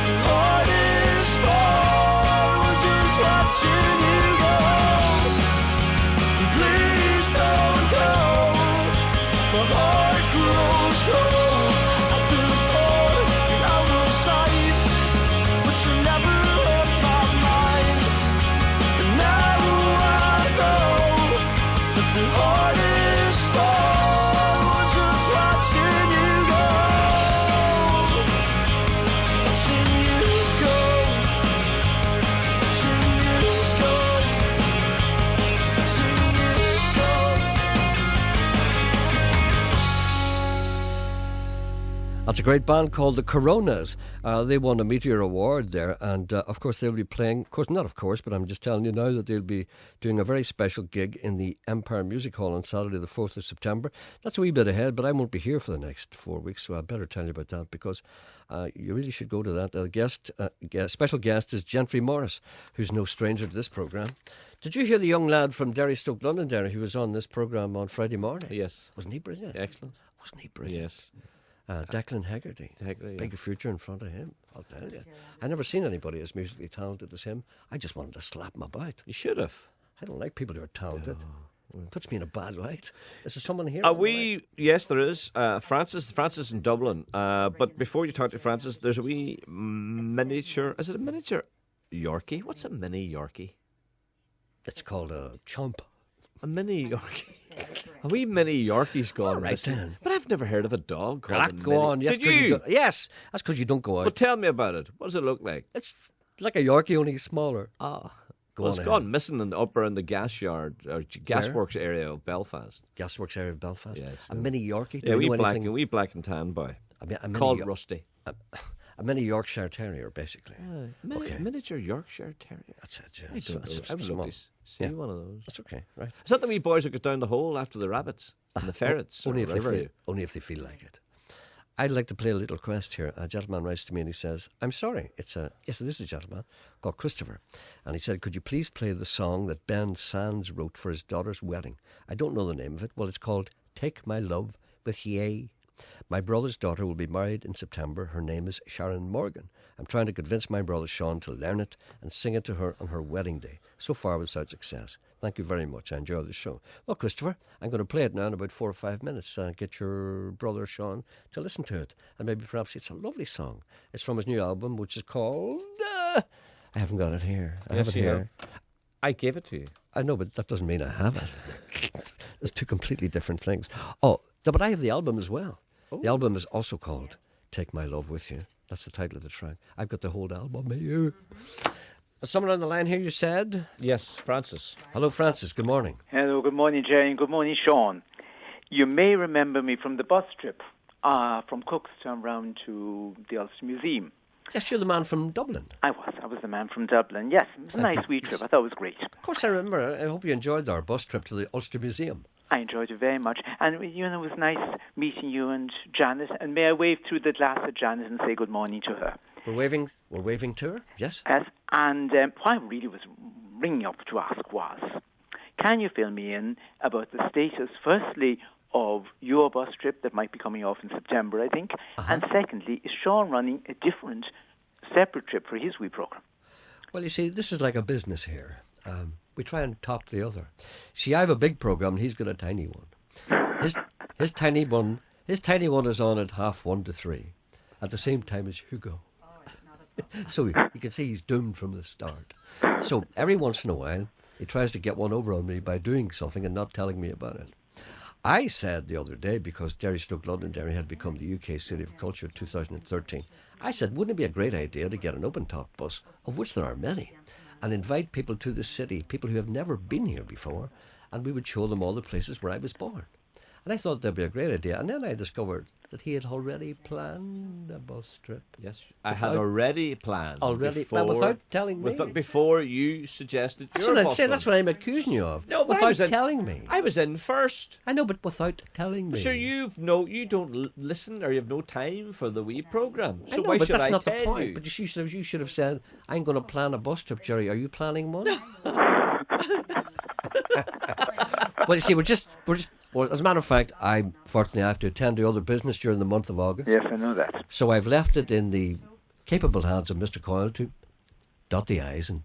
your heart is small, just watching you go. And please don't go. My heart grows cold at the thought you're out of sight, but you're never off my mind. And now I know that the heart is small, just watching you go, watching you go, watching you go. great band called the Coronas. They won a Meteor Award there, and of course they'll be playing, of course, not of course, but I'm just telling you now that they'll be doing a very special gig in the Empire Music Hall on Saturday the 4th of September. That's a wee bit ahead, but I won't be here for the next 4 weeks, so I better tell you about that, because you really should go to that. The special guest is Gentry Morris, who's no stranger to this programme. Did you hear the young lad from Derry, Stoke Londonderry, who was on this programme on Friday morning? Yes. Wasn't he brilliant? Excellent. Wasn't he brilliant? Yes. Declan Haggerty. Big future in front of him, I'll tell you. I never seen anybody as musically talented as him. I just wanted to slap him about. You should have. I don't like people who are talented. It puts me in a bad light. Is there someone here? Yes, there is. Francis in Dublin. But before you talk to Francis, there's a wee miniature. Is it a miniature Yorkie? What's a mini Yorkie? It's called a chump. A mini Yorkie. A wee mini Yorkie's gone right missing. then. But I've never heard of a dog called a Go mini. on. Yes, Did you? Yes, that's because you don't go out. Well, tell me about it. What does it look like? It's like a Yorkie, only smaller. It's gone missing in the gas yard or gasworks area of Belfast. Gasworks area of Belfast. Yes. A mini Yorkie. Yeah, wee black and tan boy. Called Rusty. A mini Yorkshire Terrier, basically. Miniature Yorkshire Terrier. That's it. Yeah. I don't know. I would love to see one of those. That's okay, right? Is that the wee boys that go down the hole after the rabbits and the ferrets? Only if they feel like it. I'd like to play a little quest here. A gentleman writes to me and he says, I'm sorry. Yes, it is a gentleman called Christopher. And he said, could you please play the song that Ben Sands wrote for his daughter's wedding? I don't know the name of it. Well, it's called Take My Love With Ye. My brother's daughter will be married in September. Her name is Sharon Morgan. I'm trying to convince my brother Sean to learn it and sing it to her on her wedding day. So far without success. Thank you very much. I enjoy the show. Well, Christopher, I'm going to play it now in about 4 or 5 minutes. Get your brother Sean to listen to it. And maybe perhaps it's a lovely song. It's from his new album, which is called... I haven't got it here. I have it here. I gave it to you. I know, but that doesn't mean I have it. There's two completely different things. Oh, no, but I have the album as well. Oh. The album is also called Take My Love With You. That's the title of the track. I've got the whole album here. Someone on the line here, you said? Yes, Francis. Hello, Francis. Good morning. Hello, good morning, Gerry, and good morning, Sean. You may remember me from the bus trip from Cookstown round to the Ulster Museum. Yes, you're the man from Dublin. I was the man from Dublin, yes. It was a nice wee trip. I thought it was great. Of course, I remember. I hope you enjoyed our bus trip to the Ulster Museum. I enjoyed it very much. And, it was nice meeting you and Janet. And may I wave through the glass at Janet and say good morning to her? We're waving to her, yes? Yes. And what I really was ringing up to ask was, can you fill me in about the status, firstly, of your bus trip that might be coming off in September, I think, and secondly, is Sean running a different, separate trip for his wee programme? Well, you see, this is like a business here. We try and top the other. See, I have a big programme and he's got a tiny one. His tiny one is on at 1:30 to 3, at the same time as Hugo. So you can see he's doomed from the start. So every once in a while, he tries to get one over on me by doing something and not telling me about it. I said the other day, because Derry, Stoke Londonderry had become the UK City of Culture 2013, I said, wouldn't it be a great idea to get an open-top bus, of which there are many, and invite people to the city, people who have never been here before, and we would show them all the places where I was born. And I thought that'd be a great idea. And then I discovered that he had already planned a bus trip. Yes, I had already planned. Without telling me. Before you suggested that's your what bus I'm saying. run. That's what I'm accusing you of. No, but without telling me. I was in first. I know, but without telling me. But sure, you don't listen, or you have no time for the wee programme. So I know, why but should that's I not tell the point. you? But you should have said, I'm going to plan a bus trip, Gerry. Are you planning one? Well, you see, well, as a matter of fact, I have to attend to other business during the month of August. Yes, I know that. So I've left it in the capable hands of Mr. Coyle to dot the I's and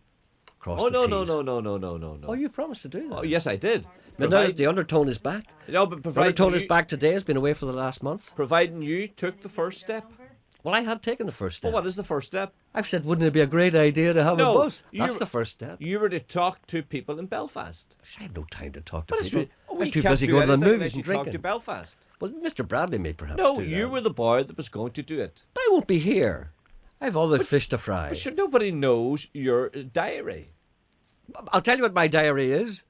cross the T's. No. Oh, you promised to do that. Oh, yes, I did. But now the undertone is back. No, but the undertone is back today. It's been away for the last month. Providing you took the first step. Well, I have taken the first step. Well, what is the first step? I've said, wouldn't it be a great idea to have a bus? That's the first step. You were to talk to people in Belfast. I have no time to talk to But people. we I'm too can't busy do going to the anything movies unless and you talk drinking. to Belfast. Well, Mr. Bradley may perhaps No, do you that. were the boy that was going to do it. But I won't be here. I have all the fish to fry. But sure, nobody knows your diary. I'll tell you what my diary is.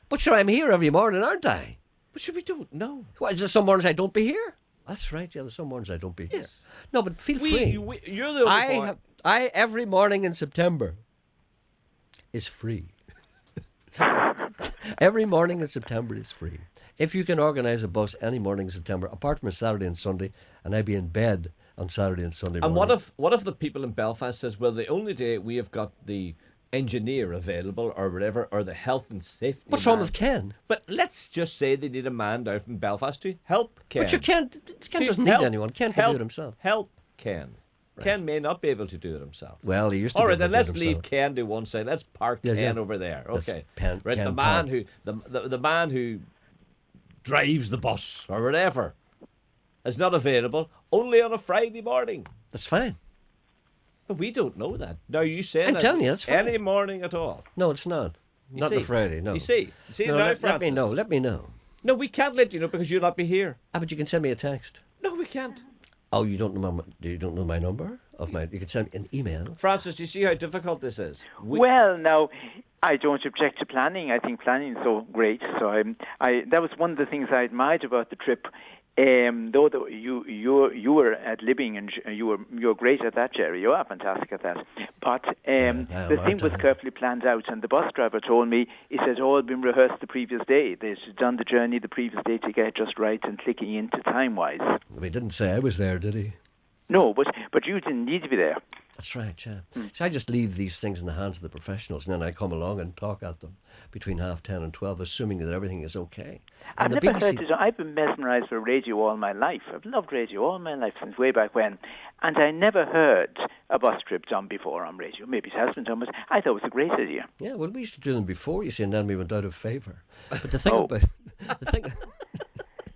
But sure, I'm here every morning, aren't I? But sure, we don't know. What, is there some mornings I don't be here? That's right. Yeah, there's some mornings I don't be here. Yes. No, but feel free. You're the only boy. I every morning in September is free. Every morning in September is free. If you can organise a bus any morning in September, apart from a Saturday and Sunday, and I'd be in bed on Saturday and Sunday morning. And what if the people in Belfast says, well, the only day we have got the engineer available or whatever, or the health and safety What's wrong with Ken? But let's just say they need a man down from Belfast to help Ken. But Ken doesn't need anyone. Ken can do it himself. Help Ken. Right. Ken may not be able to do it himself. Well, he used to. All right, then let's leave Ken to one side. Let's park Ken over there. Okay, right. Ken the man who the man who drives the bus or whatever is not available only on a Friday morning. That's fine. But we don't know that. Now you say I'm telling you, that's fine. Any morning at all. No, it's not. Not on a Friday. No. You see no, now, let me know. Let me know. No, we can't let you know because you'll not be here. But you can send me a text. No, we can't. Oh, you don't know my number of my? You can send me an email. Francis, do you see how difficult this is? Well, now, I don't object to planning. I think planning is so great. So that was one of the things I admired about the trip. Though you were at living and you're great at that, Gerry. You are fantastic at that. But the thing was carefully planned out, and the bus driver told me it had all been rehearsed the previous day. They'd done the journey the previous day to get it just right and clicking into time-wise. Well, he didn't say I was there, did he? No, but you didn't need to be there. That's right, yeah. So I just leave these things in the hands of the professionals, and then I come along and talk at them between 10:30 and 12, assuming that everything is okay. I've never heard it. I've been mesmerised by radio all my life. I've loved radio all my life since way back when. And I never heard a bus trip done before on radio. Maybe it has been done, but I thought it was a great idea. Yeah, well, we used to do them before, you see, and then we went out of favour. But the thing about... The thing...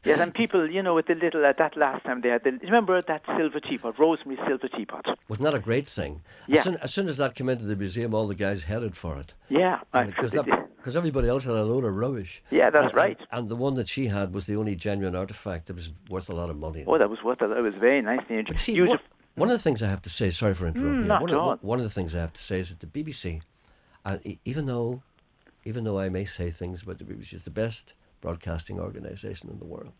Yes, and people, with the little, that last time they had, remember that silver teapot, rosemary silver teapot? Wasn't that a great thing? Yeah. As soon as that came into the museum, all the guys headed for it. Yeah. Because everybody else had a load of rubbish. Yeah, that's right. And the one that she had was the only genuine artefact that was worth a lot of money. Oh, that was worth it. It was very nice. But see, one of the things I have to say, sorry for interrupting you, one of the things I have to say is that the BBC, even though I may say things about the BBC, is the best broadcasting organisation in the world.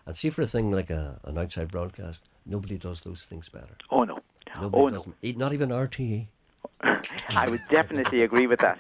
And see, for a thing like an outside broadcast, nobody does those things better. Oh, no. Nobody does them. Not even RTE. I would definitely agree with that.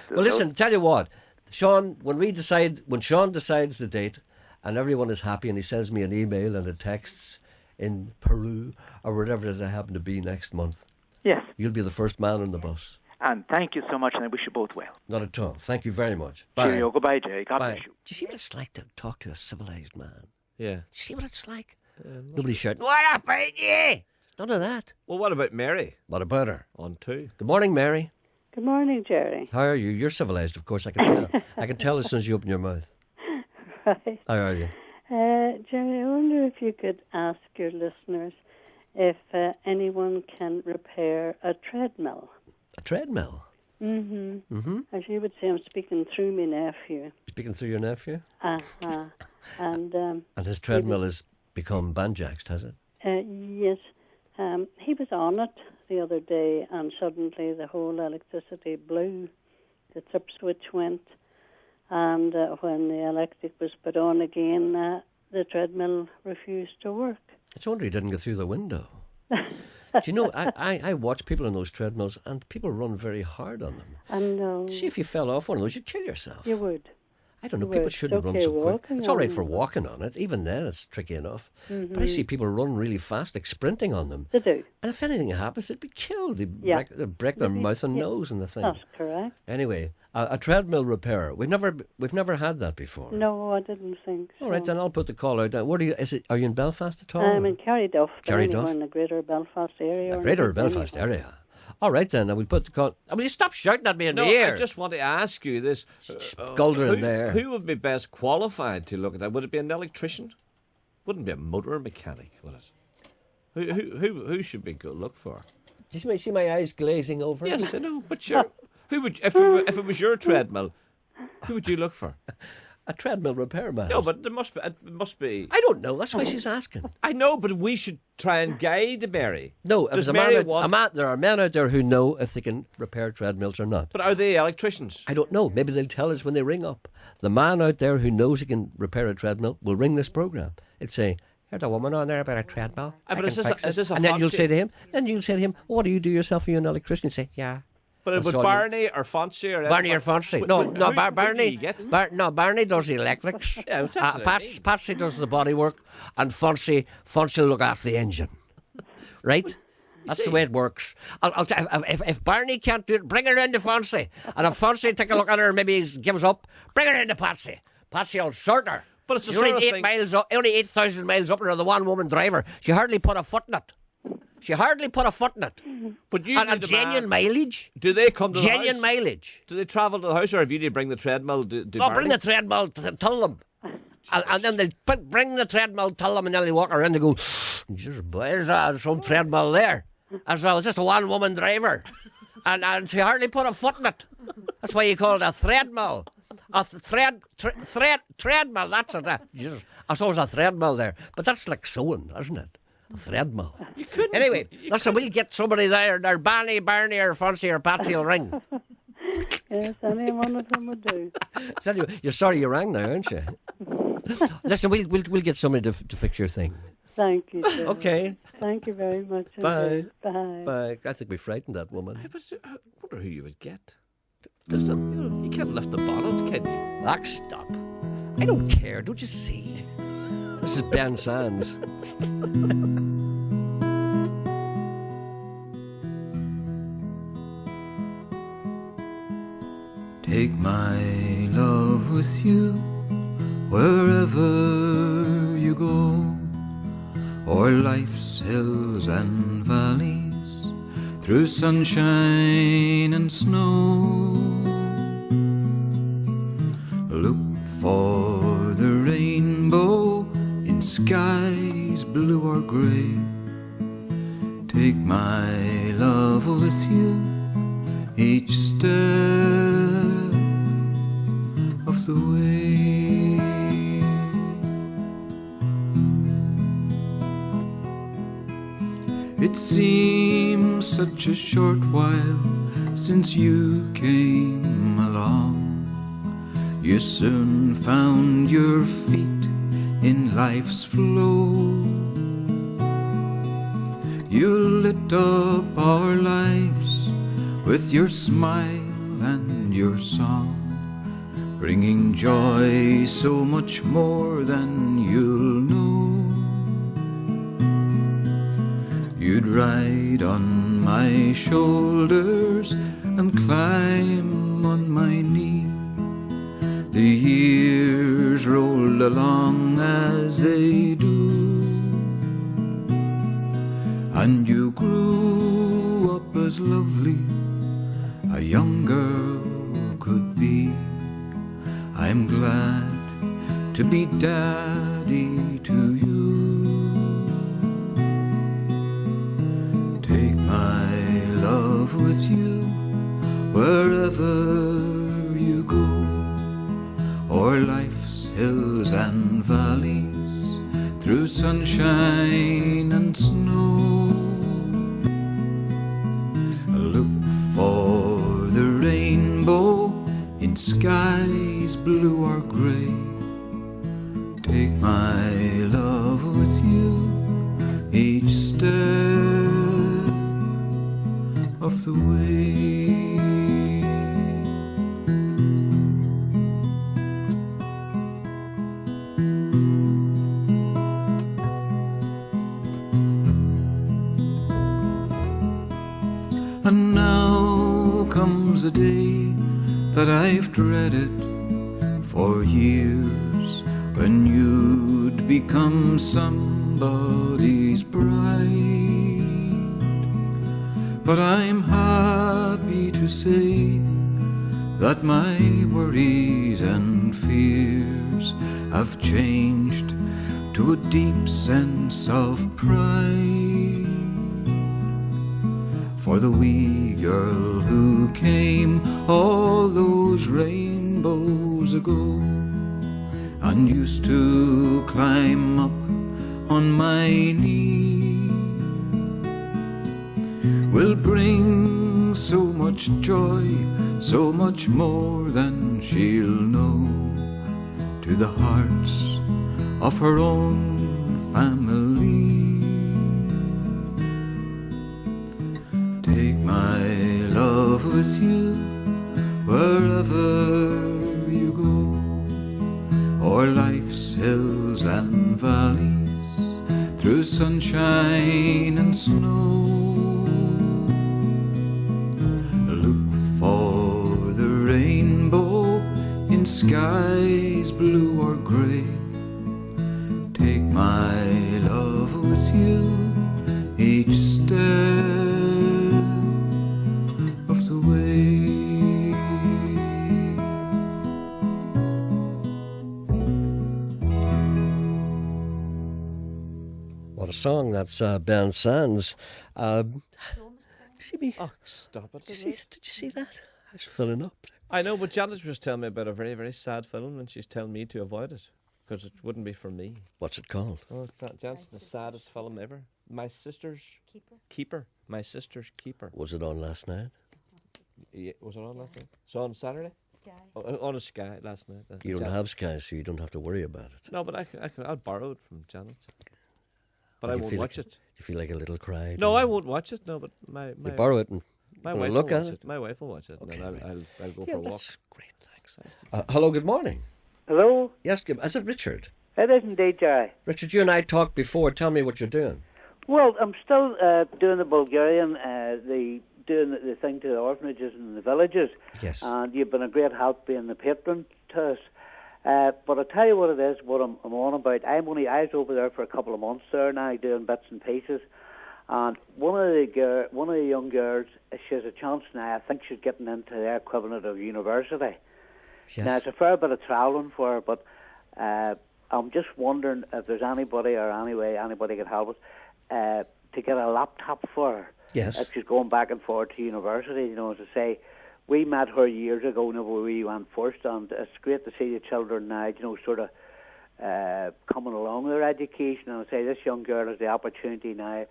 Well, listen, tell you what, Sean, when Sean decides the date and everyone is happy and he sends me an email and a text in Peru or wherever it is I happen to be next month, yes, you'll be the first man on the bus. And thank you so much, and I wish you both well. Not at all. Thank you very much. Bye. Cheerio. Goodbye, Gerry. God bless you. Do you see what it's like to talk to a civilised man? Yeah. Do you see what it's like? Nobody's shouting, "What up, you?" None of that. Well, what about Mary? What about her? On two. Good morning, Mary. Good morning, Gerry. How are you? You're civilised, of course, I can tell. I can tell as soon as you open your mouth. Right. How are you? Gerry, I wonder if you could ask your listeners if anyone can repair a treadmill. A treadmill? As you would say, I'm speaking through my nephew. Speaking through your nephew? And his treadmill has become banjaxed, has it? Yes. He was on it the other day, and suddenly the whole electricity blew. The trip switch went, and when the electric was put on again, the treadmill refused to work. It's a wonder he didn't go through the window. Do you know, I watch people on those treadmills, and people run very hard on them. I know. See, if you fell off one of those, you'd kill yourself. You would. I don't know, people shouldn't run so quick. It's all right for walking on it. Even then, it's tricky enough. But I see people run really fast, like sprinting on them. They do. And if anything happens, they'd be killed. They'd break their mouth and nose in the thing. That's correct. Anyway, a treadmill repairer. We've never had that before. No, I didn't think so. All right, then I'll put the call out. What are you? Are you in Belfast at all? I'm in Carryduff. Carryduff? In the Greater Belfast area. The Greater Belfast area. All right, then. I will put the call. Will you stop shouting at me in the ear? I just want to ask you this. Golder in there. Who would be best qualified to look at that? Would it be an electrician? Wouldn't be a motor mechanic, would it? Who should be good look for? Do you see my eyes glazing over? Yes, I know. But who would if it was your treadmill? Who would you look for? A treadmill repairman. No, but it must be. I don't know. That's why she's asking. I know, but we should try and guide Mary. No, if Does there's a Mary man, want... there are men out there who know if they can repair treadmills or not. But are they electricians? I don't know. Maybe they'll tell us when they ring up. The man out there who knows he can repair a treadmill will ring this programme. It'll say, "There's a woman on there about a treadmill. But is this a and then you'll fancy- say to him, "Oh, what do you do yourself? Are you an electrician?" You say, "Yeah." But it That's would all Barney or Fonzie or Barney or Fonzie? No, Barney does the electrics. Yeah, that's what I mean. Patsy does the body work, and Fonzie will look after the engine. Right? That's the way it works. If Barney can't do it, bring her in to Fonzie. And if Fonzie take a look at her and maybe he gives up, bring her in to Patsy. Patsy will sort her. But it's the You're sort only of thing... only 8,000 miles up there, the one-woman driver. She hardly put a foot in it. But you and genuine mileage. Do they come to the genuine house? mileage? Do they travel to the house, or have you to bring the treadmill? Bring the treadmill. Tell them. And then they'll bring the treadmill, tell them, and then they walk around and go, "Jesus, there's some treadmill there. As well, just a one-woman driver. And she hardly put a foot in it. That's why you call it a threadmill. A treadmill, that's it. Jesus, I saw it was a threadmill there. But that's like sewing, isn't it? A threadmill. Anyway, listen, we'll get somebody there. Barney, or Fonzie, or Patsy will ring. Yes, any one of them would do. Anyway, you're sorry you rang now, aren't you? Listen, we'll get somebody to fix your thing. Thank you, sir. Okay. Thank you very much. Bye. Bye. Bye. I think we frightened that woman. I wonder who you would get. You can't lift the bonnet, can you? Stop. I don't care. Don't you see? This is Ben Sands. Take my love with you wherever you go, o'er life's hills and valleys, through sunshine and snow. Look for the rainbow in skies blue or grey. Take my love with you each step of the way. It seems such a short while since you came along. You soon found your feet in life's flow. You lit up our lives with your smile and your song, bringing joy so much more than you'll know. You'd ride on my shoulders and climb on my knee. The years rolled along as they do, and you grew up as lovely a young girl could be. I'm glad to be daddy to you. Take my love with you wherever you go, o'er life's hills and valleys, through sunshine and snow. Look for the rainbow in skies blue or grey. Take my love with you each step of the way. And now comes a day that I've dreaded for years, when you'd become somebody's bride. But I'm happy to say that my worries and fears have changed to a deep sense of pride. For the wee girl who came all those rainbows ago and used to climb up on my knee will bring so much joy, so much more than she'll know to the hearts of her own family. Take my love with you wherever you go, o'er life's hills and valleys, through sunshine and snow. Look for the rainbow in skies blue or grey. Take my love with you each step of the way. What a song, that's Ben Sands. See me? Oh, stop it. Did you see that? I was filling up. I know, but Janet was telling me about a very, very sad film, and she's telling me to avoid it, because it wouldn't be for me. What's it called? Oh, Janet's the saddest film ever. My Sister's Keeper. My Sister's Keeper. Was it on last night? Yeah, was it on last night? So on Saturday? Sky. Oh, on a Sky last night. You don't have Sky, so you don't have to worry about it. No, but I'll borrow it from Janet. But I won't watch it. You feel like a little cry? No, I won't watch it. No, but my you borrow it and my wife look will at watch it. My wife will watch it, Okay, and then I'll go yeah, for a walk. That's great, thanks. Hello, good morning. Hello? Yes, is it Richard? It is indeed, Gerry. Richard, you and I talked before. Tell me what you're doing. Well, I'm still doing the Bulgarian, doing the thing to the orphanages and the villages. Yes. And you've been a great help being the patron to us. But I'll tell you what it is, what I'm on about. I was over there for a couple of months there now, doing bits and pieces. And one of the young girls, she has a chance now. I think she's getting into the equivalent of university. Yes. Now, it's a fair bit of travelling for her, but I'm just wondering if there's anybody or any way anybody could help us to get a laptop for her. Yes. If she's going back and forth to university, you know, as I say, we met her years ago whenever we went first, and it's great to see the children now, you know, sort of coming along with their education. And I say this young girl has the opportunity now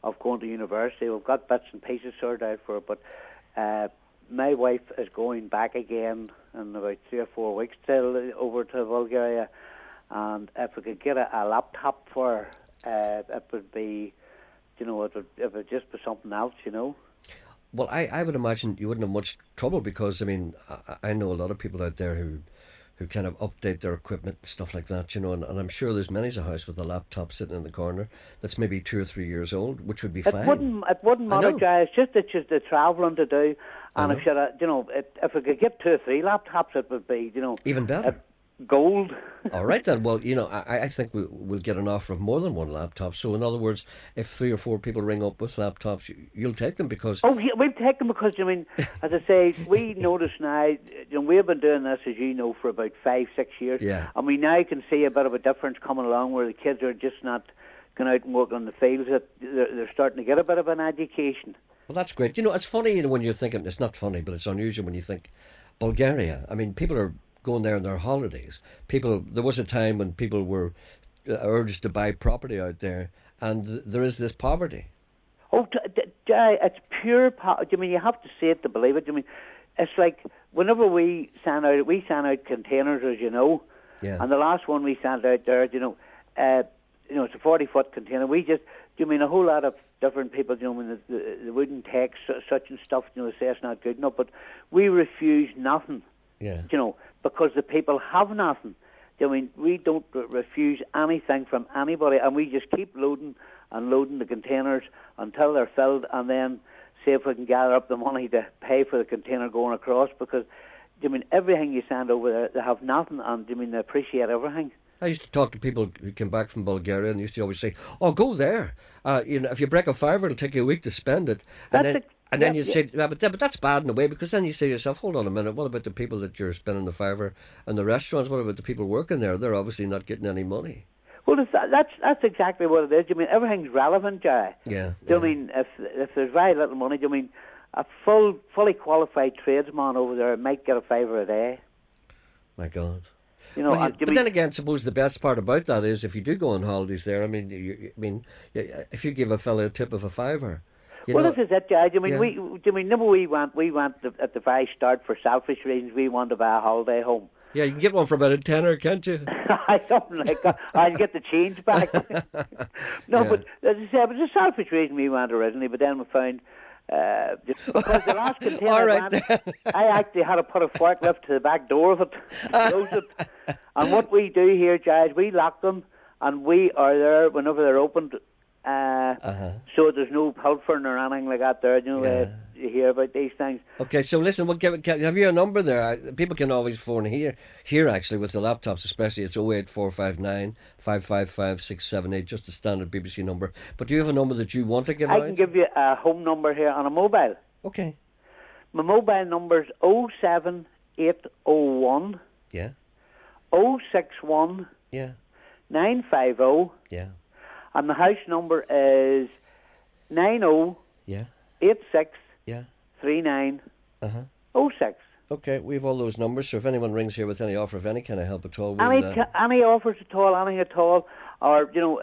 of going to university. We've got bits and pieces sorted out for her, but my wife is going back again in about 3 or 4 weeks over to Bulgaria, and if we could get a laptop for her, it would be, you know, it would just be something else, you know. Well, I would imagine you wouldn't have much trouble because, I mean, I know a lot of people out there who kind of update their equipment and stuff like that, you know, and I'm sure there's many's a house with a laptop sitting in the corner that's maybe 2 or 3 years old, which would be fine. It wouldn't matter, guys. Just it's just the travelling to do, and if you know, if we could get 2 or 3 laptops, it would be, you know, even better. Gold. All right then. Well, you know, I think we'll get an offer of more than one laptop. So in other words, if 3 or 4 people ring up with laptops, you'll take them because... Oh, yeah, we'll take them because, I mean, as I say, we notice now, you know, we've been doing this, as you know, for about 5-6 years. Yeah. And we now can see a bit of a difference coming along where the kids are just not going out and working on the fields. They're starting to get a bit of an education. Well, that's great. You know, it's funny, you know, when you're thinking, it's not funny, but it's unusual when you think Bulgaria. I mean, people are going there on their holidays. There was a time when people were urged to buy property out there, and there is this poverty. Oh, it's pure poverty. I mean, you have to see it to believe it. I mean, it's like whenever we send out containers, as you know, and the last one we sent out there, you know, it's a 40-foot container. We just, a whole lot of different people, you know, they wouldn't take such and stuff, you know, they say it's not good enough, but we refuse nothing. Yeah. You know, because the people have nothing. I mean, we don't refuse anything from anybody, and we just keep loading and loading the containers until they're filled, and then see if we can gather up the money to pay for the container going across, because, I mean, everything you send over there, they have nothing, and, I mean, they appreciate everything. I used to talk to people who came back from Bulgaria, and they used to always say, "Oh, go there. You know, if you break a fiver, it'll take you a week to spend it." And then you'd say, but that's bad in a way, because then you say to yourself, hold on a minute, what about the people that you're spending the fiver in the restaurants? What about the people working there? They're obviously not getting any money. Well, that's exactly what it is. I mean, everything's relevant, Gerry. Yeah. I mean, if there's very little money, I mean, a fully qualified tradesman over there might get a fiver a day. My God. You know, but then again, suppose the best part about that is if you do go on holidays there. I mean, if you give a fella a tip of a £5. Well, this is it, Judge. I mean, we went at the very start for selfish reasons. We want to buy a holiday home. Yeah, you can get one for about a tenner, can't you? I don't like that. I'll get the change back. No, but as I said, it was a selfish reason we went originally, but then we found because the last container I actually had to put a forklift to the back door of it, close it. And what we do here, Judge, we lock them, and we are there whenever they're opened. So there's no pilfering or anything like that there. You know, you hear about these things. Okay, so listen, have you a number there? People can always phone here actually with the laptops, especially. It's 08459 555 678, just a standard BBC number. But do you have a number that you want to give out? I can give you a home number here on a mobile. Okay. My mobile number's 07801 Yeah. 061 Yeah. 950. Yeah. And the house number is 90 Yeah. 86 Yeah. 3906. Okay, we have all those numbers, so if anyone rings here with any offer of any kind of help at all, we'll... Any offers at all, anything at all, or, you know,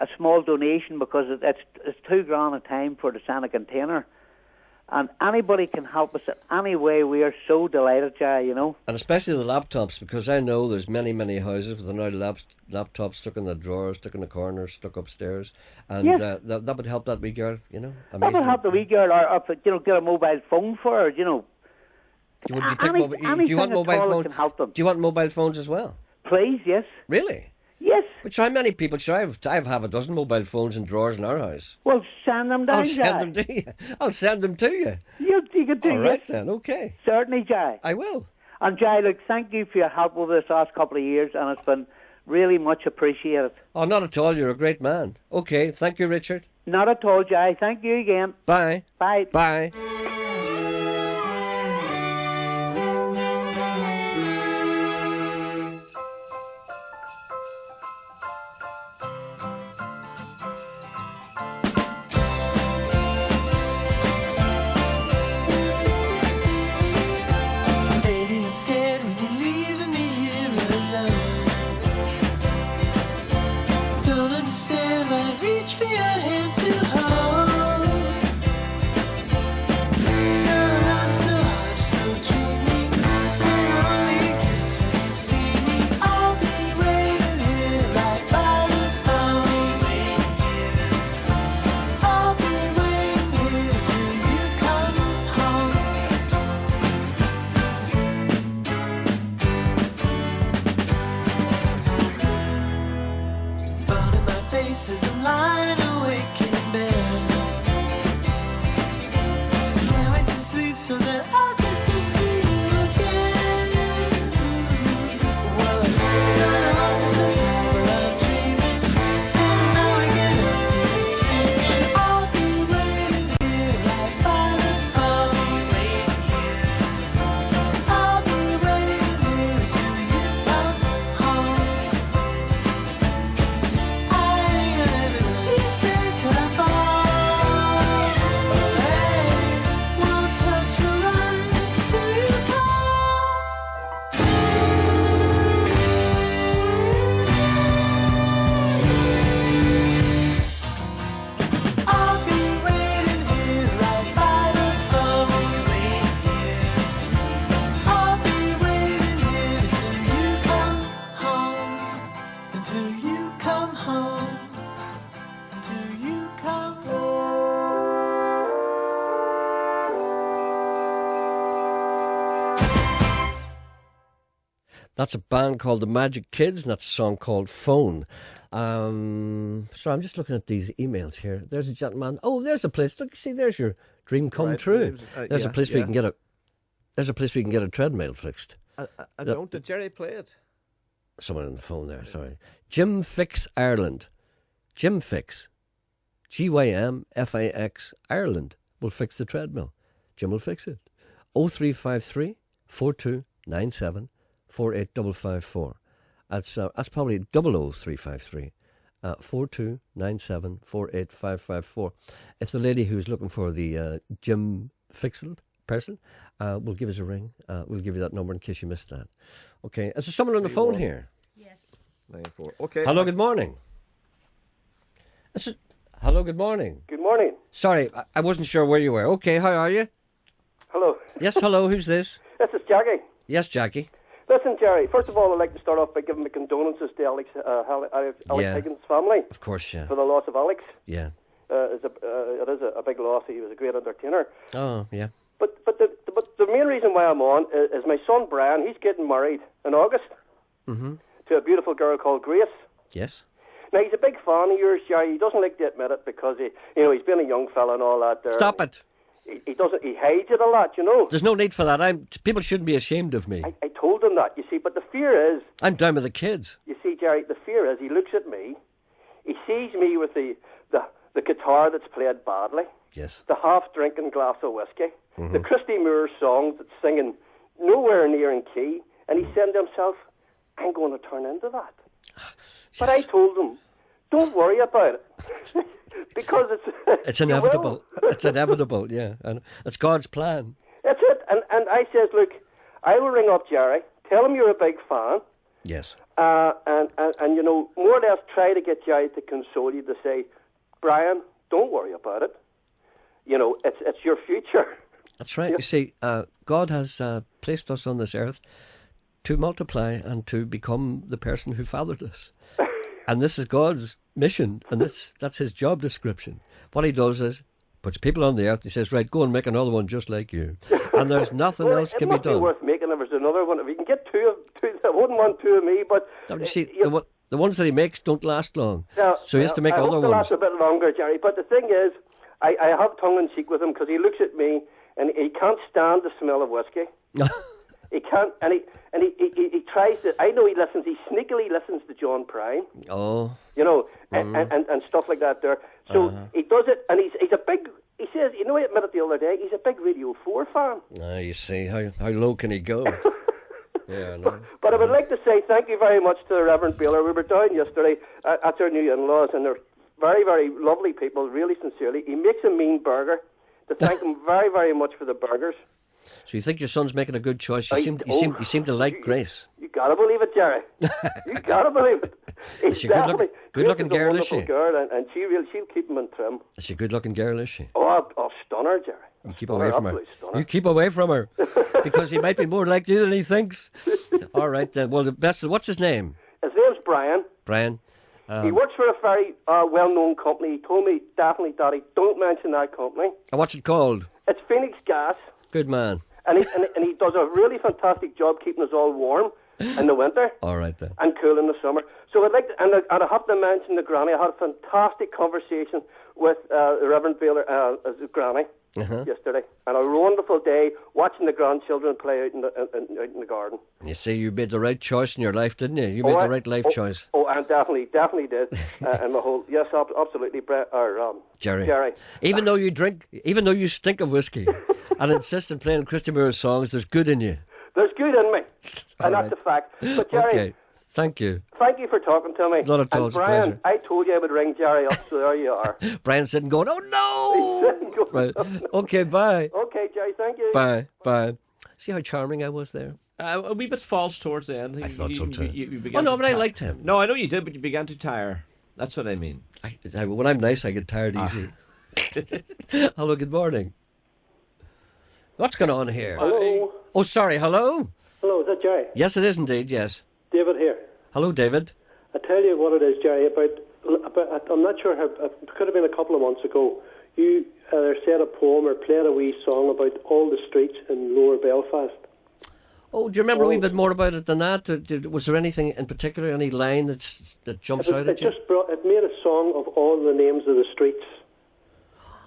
a small donation, because it's £2,000 a time for the Santa container. And anybody can help us in any way. We are so delighted, Jay, you know. And especially the laptops, because I know there's many, many houses with now laptops stuck in the drawers, stuck in the corners, stuck upstairs. And yes. That would help that wee girl, you know. Amazing. That would help the wee girl, or you know, get a mobile phone for her, you know. Do you want mobile phones? Can help them. Do you want mobile phones as well? Please, yes. Really? Yes. Which how many people? I have half a dozen mobile phones in drawers in our house. Well, send them down, I'll send them to you. I'll send them to you. You can do. All right then, okay. Certainly, Jay. I will. And Jay, look, thank you for your help over this last couple of years, and it's been really much appreciated. Oh, not at all. You're a great man. Okay, thank you, Richard. Not at all, Jay. Thank you again. Bye. Bye. Bye. That's a band called the Magic Kids, and that's a song called Phone. So I'm just looking at these emails here. There's a gentleman. Oh, there's a place. Look, see, there's your dream come true. There's a place where you can get a. There's a place where you can get a treadmill fixed. I don't. Did Gerry play it? Someone on the phone there. Sorry. Jim Fix Ireland. Jim Fix. GYMFAX Ireland will fix the treadmill. Jim will fix it. 0353 4297 48554. That's probably 00353 4297 48554. If the lady who's looking for the Jim Fixed person, will give us a ring. We'll give you that number in case you missed that. Okay. Is there someone on the phone here? Yes. 9-4. Okay. Hello, good morning. Hello, good morning. Good morning. Sorry, I wasn't sure where you were. Okay, how are you? Hello. Yes, hello, who's this? This is Jackie. Yes, Jackie. Listen, Gerry, first of all, I'd like to start off by giving my condolences to Alex Higgins' family. Of course, yeah. For the loss of Alex. Yeah. It is a big loss. He was a great entertainer. Oh, yeah. But the main reason why I'm on is my son Brian. He's getting married in August to a beautiful girl called Grace. Yes. Now he's a big fan of yours, Gerry. He doesn't like to admit it because he's been a young fella and all that. There. Stop it. He doesn't. He hides it a lot, you know. There's no need for that. People shouldn't be ashamed of me. I told him that, you see. But the fear is, I'm down with the kids. you see, Gerry. The fear is, he looks at me, he sees me with the guitar that's played badly. Yes. The half-drinking glass of whiskey. The Christy Moore songs that's singing nowhere near in key, and he said to himself, "I'm going to turn into that." But I told him, "Don't worry about it." Because it's inevitable. It's inevitable, yeah. And it's God's plan. That's it. And I says, look, I will ring up Gerry, tell him you're a big fan. Yes. And you know, more or less try to get Gerry to console you, to say, Brian, don't worry about it. You know, it's your future. That's right. You see, God has placed us on this earth to multiply and to become the person who fathered us. And this is God's mission, and that's his job description. What he does is puts people on the earth. He says, "Right, go and make another one just like you." And there's nothing else can be done. It must be worth making if there's another one. If you can get two, I wouldn't want two of me, but you see, the ones that he makes don't last long, so he has to make other ones. Last a bit longer, Gerry. But the thing is, I have tongue in cheek with him because he looks at me and he can't stand the smell of whiskey. He can't, and he tries to. I know he listens. He sneakily listens to John Prine. Oh, you know, and stuff like that. There, so he does it, and he's a big. He says, you know, he admitted the other day, he's a big Radio 4 fan. You see, how low can he go? Yeah, no. But I would like to say thank you very much to the Reverend Baylor. We were down yesterday at their new in-laws, and they're very, very lovely people, really sincerely. He makes a mean burger. To thank him very, very much for the burgers. So you think your son's making a good choice? You seem to like Grace. You gotta believe it, Gerry. You gotta believe it. Is she good-looking girl, is she? Girl, and she'll keep him in trim. Is she a good-looking girl, is she? Oh, stunner, Gerry. You keep away from her. You keep away from her, because he might be more like you than he thinks. All right, then. Well, the best. What's his name? His name's Brian. Brian. He works for a very well-known company. He told me, definitely, Daddy, don't mention that company. And what's it called? It's Phoenix Gas. Good man. And he does a really fantastic job keeping us all warm in the winter. All right, then. And cool in the summer. So I'd like to, and I have to mention the granny. I had a fantastic conversation with the Reverend Baylor, the granny, yesterday. And a wonderful day watching the grandchildren play out in the garden. You see, you made the right choice in your life, didn't you? You made the right life choice. Oh, and definitely did. And the whole, yes, absolutely, Gerry. Even though you stink of whiskey and insist on playing Christy Moore's songs, there's good in you. There's good in me. And that's a fact. But Gerry, okay. Thank you. Thank you for talking to me. Not at all. And Brian, I told you I would ring Gerry up, so there you are. Brian's sitting going, oh no! Right. Okay, bye. Okay, Gerry, thank you. Bye. See how charming I was there? A wee bit false towards the end. I thought so too. You began but I liked him. No, I know you did, but you began to tire. That's what I mean. When I'm nice, I get tired easy. Hello, good morning. What's going on here? Hello. Oh, sorry, hello? Hello, is that Gerry? Yes, it is indeed, yes. David here. Hello, David. I tell you what it is, Gerry, about I'm not sure how, it could have been a couple of months ago, you said a poem or played a wee song about all the streets in Lower Belfast. Oh, do you remember a wee bit more about it than that? Was there anything in particular, any line that jumps out at you? It made a song of all the names of the streets.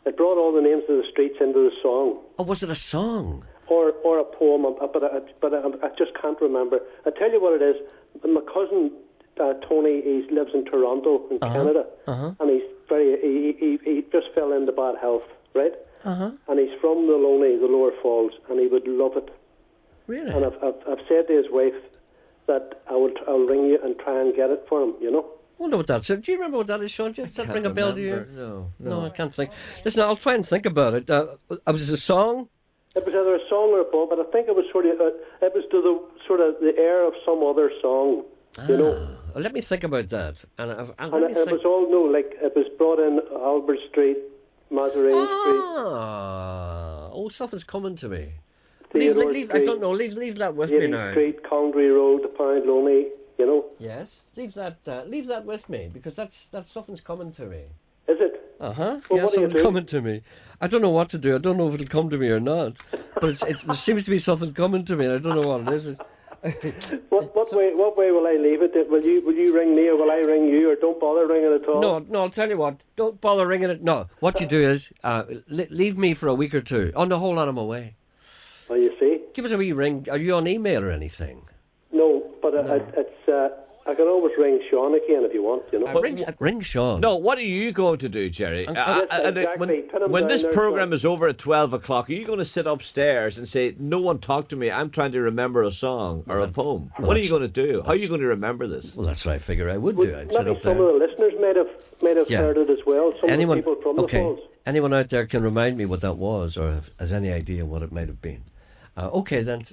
It brought all the names of the streets into the song. Oh, was it a song? Or a poem, but I just can't remember. I tell you what it is. My cousin Tony, he lives in Toronto, in Canada, and he just fell into bad health, right? And he's from the Lower Falls, and he would love it. Really? And I've said to his wife that I'll ring you and try and get it for him. You know. I wonder what that is. Do you remember what that is, Sean? Does that ring a bell to you? No, I can't think. Listen, I'll try and think about it. Was it a song? It was either a song or a poem, but I think it was it was to the air of some other song. You know. Let me think about that. And it was all it was brought in Albert Street, Mazarin Street. Something's coming to me. Leave, I don't know. Leave that with me now. Street, Congreve Road, the Pound Loney. You know. Yes. Leave that with me, because that's something's coming to me. Is it? Well, something's coming to me. I don't know what to do. I don't know if it'll come to me or not. But there seems to be something coming to me. I don't know what it is. What way will I leave it? Will you ring me, or will I ring you, or don't bother ringing at all? No, I'll tell you what. Don't bother ringing it. No, what you do is leave me for a week or two. Oh, no, hold on, I'm away. Oh, you see? Give us a wee ring. Are you on email or anything? No, but it's. I can always ring Sean again if you want, you know. Ring Sean. No, what are you going to do, Gerry? Exactly. When this programme is over at 12 o'clock, are you going to sit upstairs and say, no one talk to me, I'm trying to remember a song or a poem? What are you going to do? How are you going to remember this? Well, that's what I figure I would do. I'd sit up there. Some of the listeners might have heard it as well. Some of the people from the Falls. Anyone out there can remind me what that was, or has any idea what it might have been. Okay, then.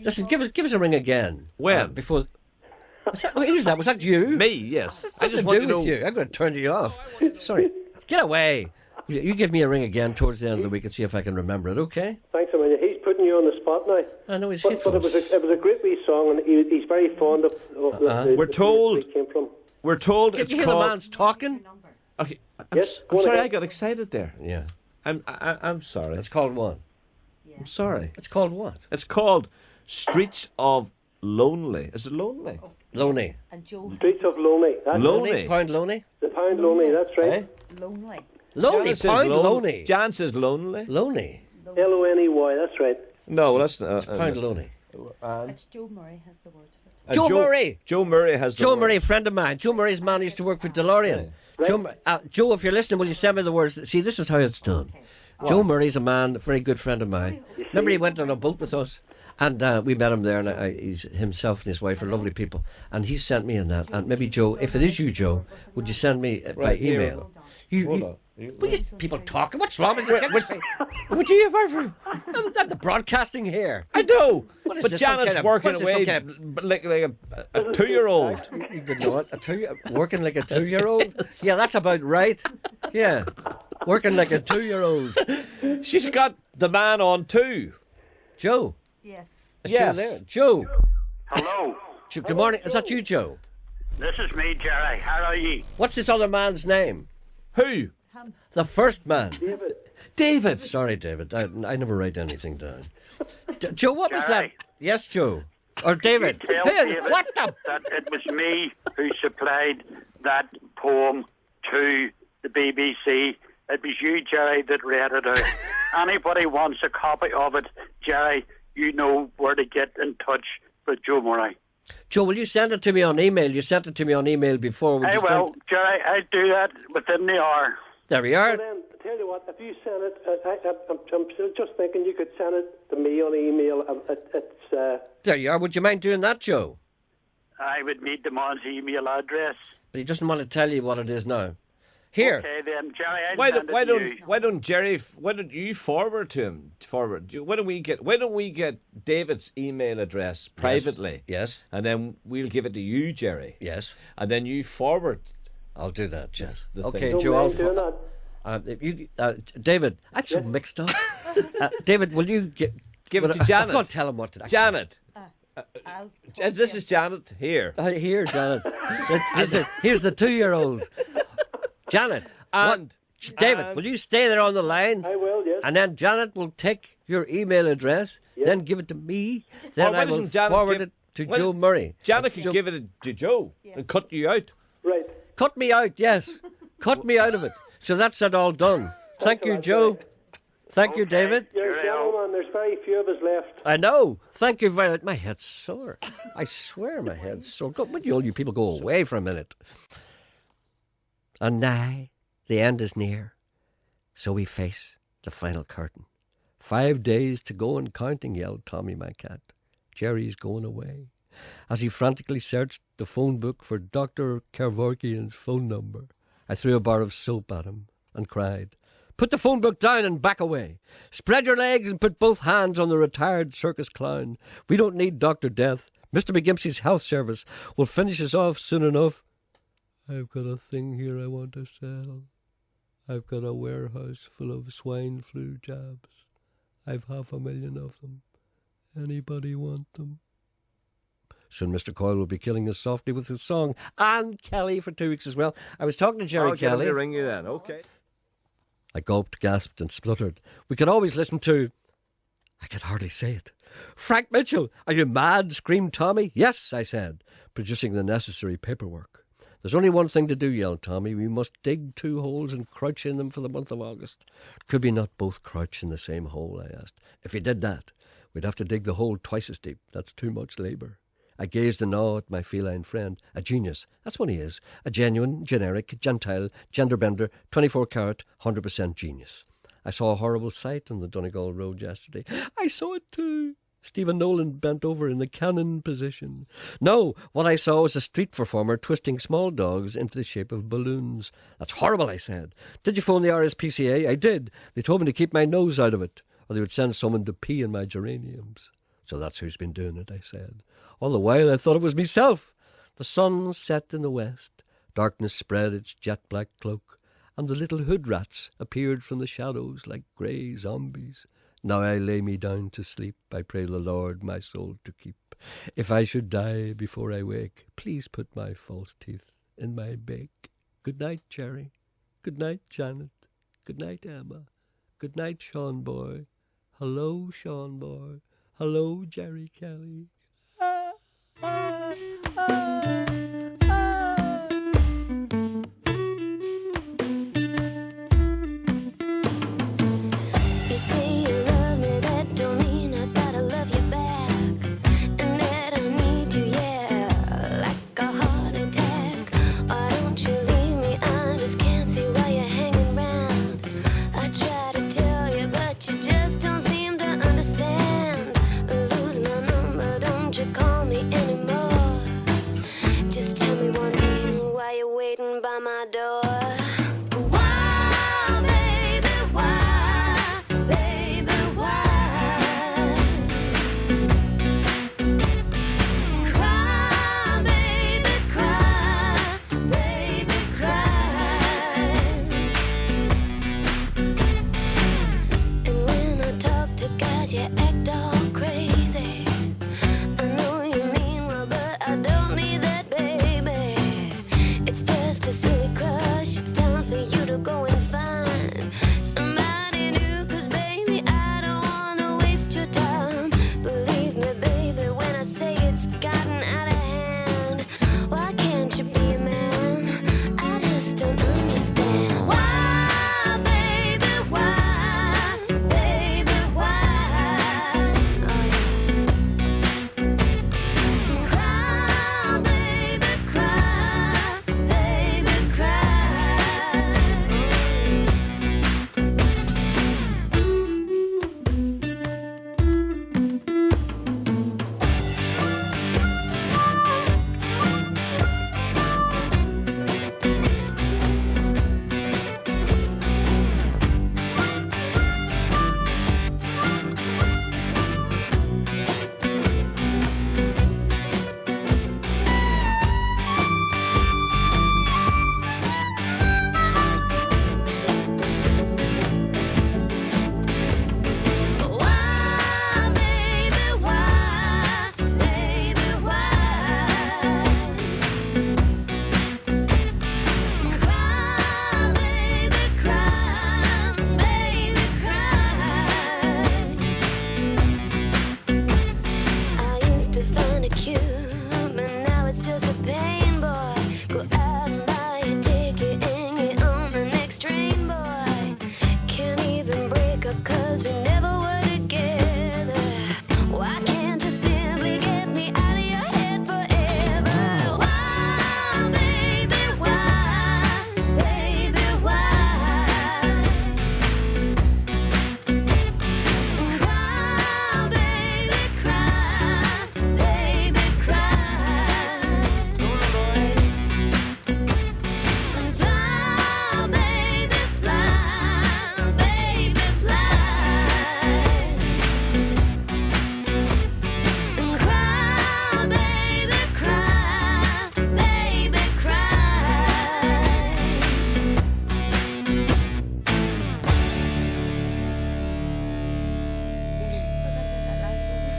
Listen, give us a ring again. When? Before... Who's that? Was that you? Me, yes. I just want to know. I'm going to turn you off. Sorry. Get away. You give me a ring again towards the end of the week and see if I can remember it, okay? Thanks a million. He's putting you on the spot now. I know he's But it was a great wee song, and he's very fond of the We're told. It came from. We're told Did it's you hear called. The man's talking? Okay. Yes, I'm sorry, I got excited there. Yeah. I'm sorry. It's called what? I'm sorry. It's called what? It's called Streets of Lonely. Is it Lonely? Lonely. And Joe Streets of Lonely. That's Lonely. Pound Lonely? The Pound Lonely, that's right. Lonely. Lonely. Pound Lonely. Jan says Lonely. Lonely. Loney, that's right. No, that's not. Pound Lonely. It's Joe Murray has the words of it. Joe Murray. Joe Murray has the Joe words. Murray, a friend of mine. Joe Murray's man used to work for DeLorean. Right. Joe, if you're listening, will you send me the words? See, this is how it's done. Okay. Joe Murray's a man, a very good friend of mine. Remember, he went on a boat with us, and we met him there, and he's himself and his wife are lovely people. And he sent me in that. And maybe, Joe, if it is you, Joe, would you send me by email? Hold on. People talking. What's wrong with you? What do you have? I'm the broadcasting here. I know. But Janet's working away like a 2-year-old. You didn't know what? Working like a 2-year-old? Yes. Yeah, that's about right. Yeah. Working like a 2-year-old. She's got the man on too. Joe. Yes. Yes. Joe. Hello. Good morning. Is that you, Joe? This is me, Gerry. How are you? What's this other man's name? Who? The first man. David. Sorry, David. I never write anything down. Joe, what was that? Yes, Joe. Or David. Tell David what the... that it was me who supplied that poem to the BBC. It was you, Gerry, that read it out. Anybody wants a copy of it, Gerry, you know where to get in touch with Joe Murray. Joe, will you send it to me on email? You sent it to me on email before. I will, Gerry. I'll do that within the hour. There we are. And then, tell you what, if you send it, I'm just thinking you could send it to me on email. There you are. Would you mind doing that, Joe? I would need the man's email address. But he doesn't want to tell you what it is now. Here. Okay, then, Gerry, why don't you forward to him? Why don't we get David's email address privately? Yes. And then we'll give it to you, Gerry. Yes. And then you forward. I'll do that, yes. Okay, Joe, David, I'm so mixed up. David, will you give it to Janet? I'm going to tell him what to do. Janet. This is Janet here. Here, Janet. Here's the 2-year-old. Janet. David, will you stay there on the line? I will, yes. And then Janet will take your email address, then give it to me, then I will forward it to Joe Murray. Janet can give it to Joe and cut you out. Right. Cut me out, yes. Cut me out of it. So that's it all done. Thank you, Joe. Thank you, David. You're a gentleman. There's very few of us left. I know. Thank you very much. My head's sore. I swear my head's sore. Would you all you people go away for a minute? And now the end is near. So we face the final curtain. 5 days to go and counting, yelled Tommy, my cat. Gerry's going away. As he frantically searched the phone book for Dr. Kevorkian's phone number, I threw a bar of soap at him and cried, Put the phone book down and back away. Spread your legs and put both hands on the retired circus clown. We don't need Dr. Death. Mr. McGimpsey's health service will finish us off soon enough. I've got a thing here I want to sell. I've got a warehouse full of swine flu jabs. I've 500,000 of them. Anybody want them? Soon Mr. Coyle will be killing us softly with his song. And Kelly for 2 weeks as well. I was talking to Gerry Kelly. I'll ring you then, okay. I gulped, gasped and spluttered. We could always listen to... I could hardly say it. Frank Mitchell, are you mad? Screamed Tommy. Yes, I said, producing the necessary paperwork. There's only one thing to do, yelled Tommy. We must dig 2 holes and crouch in them for the month of August. Could we not both crouch in the same hole, I asked. If we did that, we'd have to dig the hole twice as deep. That's too much labour. I gazed in awe at my feline friend. A genius. That's what he is. A genuine, generic, gentile, gender-bender, 24-carat, 100% genius. I saw a horrible sight on the Donegal Road yesterday. I saw it too. Stephen Nolan bent over in the cannon position. No, what I saw was a street performer twisting small dogs into the shape of balloons. That's horrible, I said. Did you phone the RSPCA? I did. They told me to keep my nose out of it, or they would send someone to pee in my geraniums. So that's who's been doing it, I said. All the while I thought it was myself. The sun set in the west. Darkness spread its jet-black cloak, and the little hood rats appeared from the shadows like grey zombies. Now I lay me down to sleep. I pray the Lord my soul to keep. If I should die before I wake, please put my false teeth in my bake. Good night, Gerry. Good night, Janet. Good night, Emma. Good night, Sean Boy. Hello, Sean Boy. Hello, Gerry Kelly.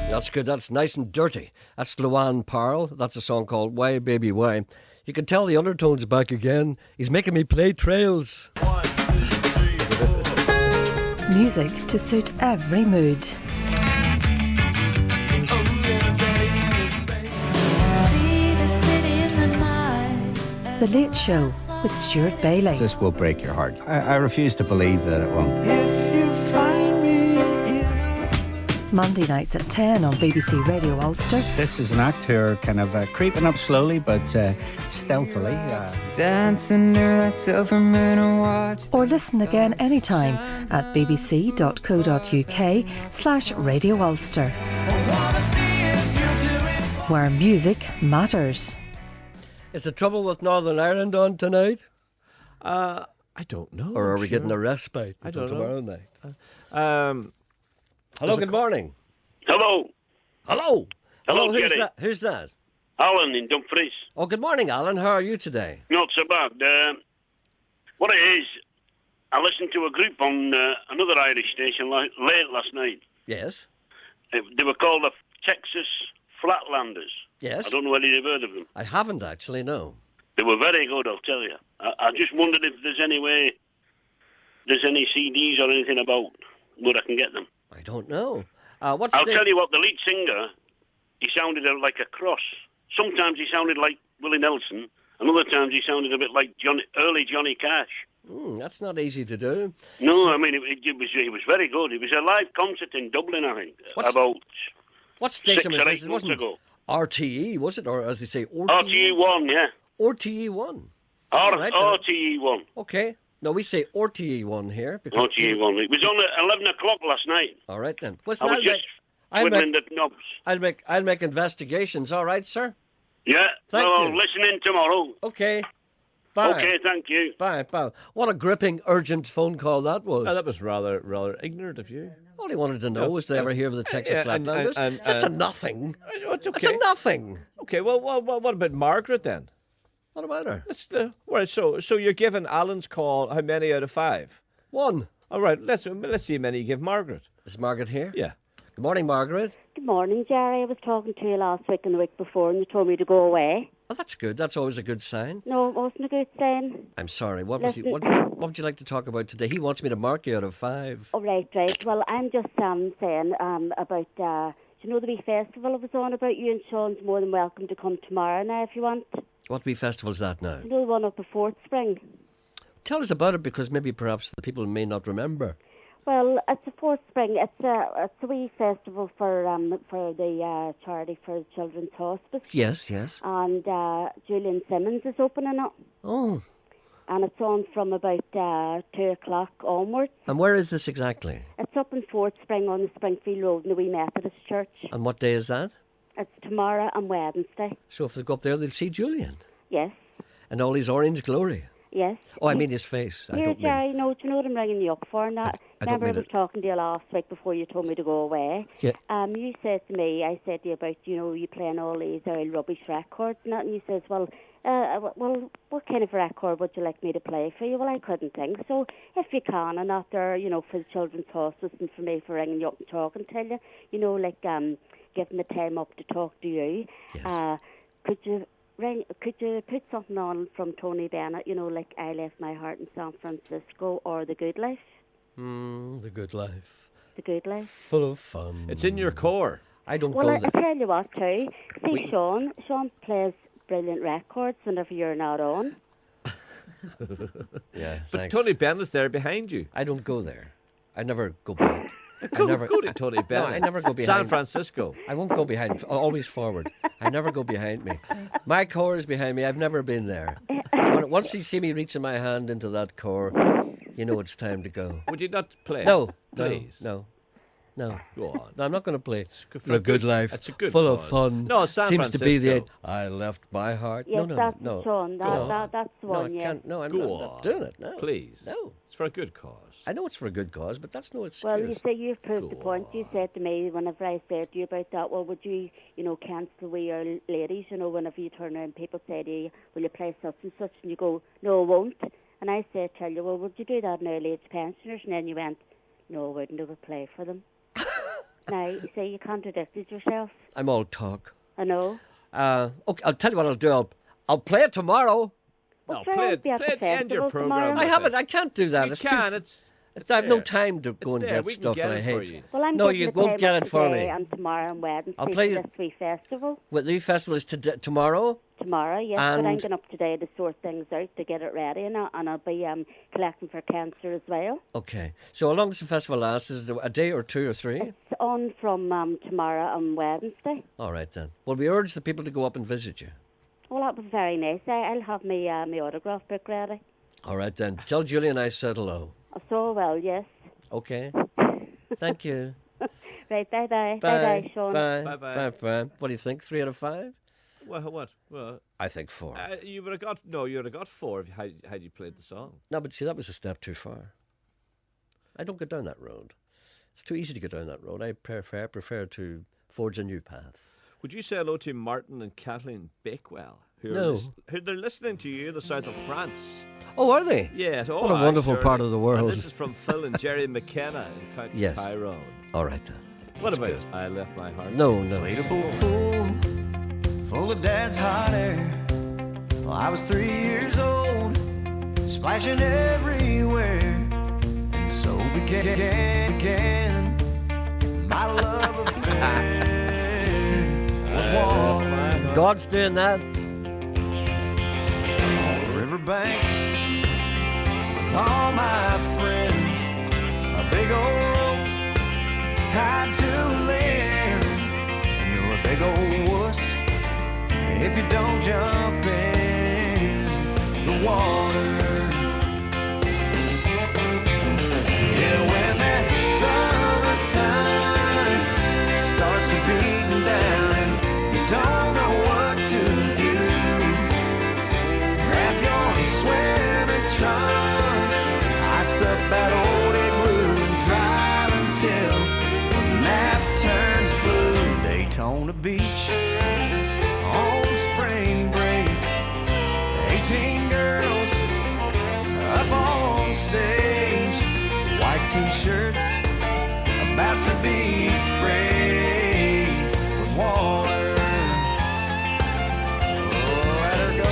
That's good. That's nice and dirty. That's Luan Parle. That's a song called Why Baby Why. You can tell the undertone's back again. He's making me play Trails. Music to suit every mood. The Late Show with Stuart Bailey. This will break your heart. I refuse to believe that it won't. Monday nights at 10 on BBC Radio Ulster. This is an actor kind of creeping up slowly but stealthily. Dancing under that silver moon and watch. Or listen again anytime at bbc.co.uk/Radio Ulster. Where music matters. Is the trouble with Northern Ireland on tonight? I don't know. Or are we getting a respite until tomorrow night? Hello, good morning. Hello. Hello. Hello, who's Gerry. Who's that? Alan in Dumfries. Oh, good morning, Alan. How are you today? Not so bad. What it is, I listened to a group on another Irish station late last night. Yes. They were called the Texas Flatlanders. Yes. I don't know whether you've heard of them. I haven't actually, no. They were very good, I'll tell you. I just wondered if there's any way, there's any CDs or anything about where I can get them. I don't know. I'll tell you what, the lead singer, he sounded like a cross. Sometimes he sounded like Willie Nelson, and other times he sounded a bit like early Johnny Cash. That's not easy to do. No, I mean, it was very good. It was a live concert in Dublin, I think, what station 6 or 8 was it? months ago. RTE, was it? Or as they say, RTE? RTE1, yeah. RTE1. RTE1. Okay. No, we say RTE1 here. Because RTE1. It was on at 11 o'clock last night. All right, then. I was just twiddling the knobs. I'll make investigations. All right, sir? Yeah. Thank I'll you. listen in tomorrow. Okay. Bye. Okay, thank you. Bye. What a gripping, urgent phone call that was. That was rather ignorant of you. All he wanted to know was to ever hear of the Texas Flatlanders. That's a nothing. It's okay. It's a nothing. Okay, well, what about Margaret then? What about her? Right, so you're giving Alan's call how many out of 5? 1. All right, let's see how many you give Margaret. Is Margaret here? Yeah. Good morning, Margaret. Good morning, Gerry. I was talking to you last week and the week before, and you told me to go away. Oh, that's good. That's always a good sign. No, it wasn't a good sign. I'm sorry. What would you like to talk about today? He wants me to mark you out of 5. Oh, right. Well, I'm just saying about, do you know the wee festival I was on about? You and Sean's more than welcome to come tomorrow now if you want. What wee festival is that now? You know the one up at Fort Spring? Tell us about it, because maybe perhaps the people may not remember. Well, it's a Fort Spring. It's a wee festival for the charity for Children's Hospice. Yes. And Julian Simmons is opening it. Oh. And it's on from about 2 o'clock onwards. And where is this exactly? It's up in Fort Spring on the Springfield Road in the wee Methodist Church. And what day is that? It's tomorrow and Wednesday. So if they go up there, they'll see Julian. Yes. And all his orange glory. Yes. Oh, I mean his face. Here, Gerry, do you know what I'm ringing you up for? And that, remember I was talking to you last week before you told me to go away? Yeah. You said to me, I said to you about, you playing all these old rubbish records and that, and you says, well, what kind of record would you like me to play for you? Well, I couldn't think. So if you can, and after, for the Children's Hospice and for me for ringing you up and talking to you, giving the time up to talk to you, yes. Could you put something on from Tony Bennett, like I Left My Heart in San Francisco or The Good Life? The Good Life. The Good Life. Full of fun. It's in your core. I don't well, go I there. tell you what, too. See, Sean plays brilliant records whenever you're not on. Yeah, but thanks. Tony Bennett's there behind you. I don't go there. I never go back. Go to Tony Bennett. No, I never go behind. San Francisco. I won't go behind. Always forward. I never go behind me. My core is behind me. I've never been there. Once you see me reaching my hand into that core, you know it's time to go. Would you not play? No, please. No. Go on. No, I'm not going to play. The Good Life. It's a good full cause. of fun. No, San seems Francisco. to be the. I left my heart. Yes, no, that's no. Sean. That's the one. I can't. No, I'm Go not doing it. No, please. No, it's for a good cause. I know it's for a good cause, but that's no excuse. Well, you say you've proved the point. You said to me whenever I said to you about that, well, would you, cancel with your ladies, whenever you turn around, people say to you, will you play such and such? And you go, no, I won't. And I said, tell you, well, would you do that in early age pensioners? And then you went, no, I wouldn't ever play for them. Now, you say you contradicted yourself. I'm all talk. I know. Okay, I'll tell you what I'll do. I'll play it tomorrow. Well, No, play it, end your program. I haven't. I can't do that. You It's can. too, it's I have no there. time to go and there. get We can stuff get that I it for hate. you. Well, I'm No, getting you the won't time get up it for today me. and tomorrow and Wednesday I'll play for it- this wee festival. Well, the festival is tomorrow. Tomorrow, yes, but I'm And- going up today to sort things out to get it ready, and I'll be collecting for cancer as well. Okay. So how long does the festival last? Is it a day or 2 or 3? It's on from tomorrow and Wednesday. All right then. Well, we urge the people to go up and visit you. Well, that was very nice. I'll have my autograph book ready. All right then. Tell Julian I said hello. So well, yes. Okay. Thank you. Right, bye-bye. Bye. Bye-bye, Sean. Bye. Bye-bye. Bye-bye. What do you think? 3 out of 5? What? Well, I think 4. you would have got 4 if had you played the song. No, but see, that was a step too far. I don't go down that road. It's too easy to go down that road. I prefer to forge a new path. Would you say hello to Martin and Kathleen Bakewell, who No. who they're listening to you in the south of France? Oh, are they? Yes. What a wonderful part of the world. And this is from Phil and Jerry McKenna in County Yes. Tyrone. All right then. What That's about I Left My Heart? No. Inflatable pool full of dad's hot air. Well, I was 3 years old, splashing everywhere, and so began my love affair with water. God's doing that. On the riverbank with all my friends, a big old rope tied to a limb, and you're a big old wuss if you don't jump in the water. Yeah, when that summer sun starts to beat down and you don't know what to do, grab your swimming trunks, ice up that old igloo and drive until the map turns blue. Daytona Beach on spring break, 18 girls up on stage, white t-shirts about to be sprayed with water. Oh, let her go,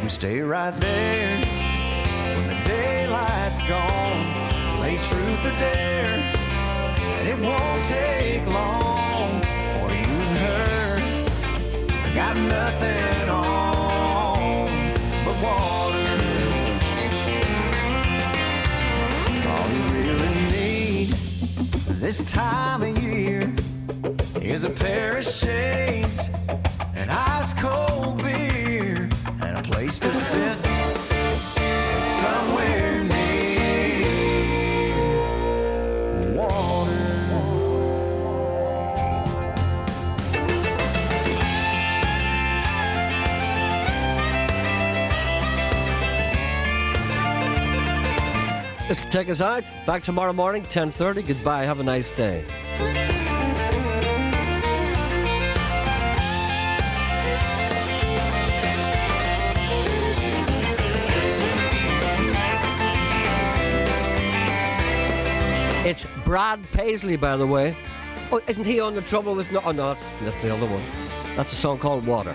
stay right there when the daylight's gone. Play truth or dare, and it won't take long for you and her. Got nothing on but water. All you really need this time of year is a pair of shades, an ice cold beer, and a place to sit somewhere near water. This will take us out. Back tomorrow morning, 10:30. Goodbye. Have a nice day. It's Brad Paisley, by the way. Oh, isn't he on the Trouble with No? Oh, no, that's the other one. That's a song called Water.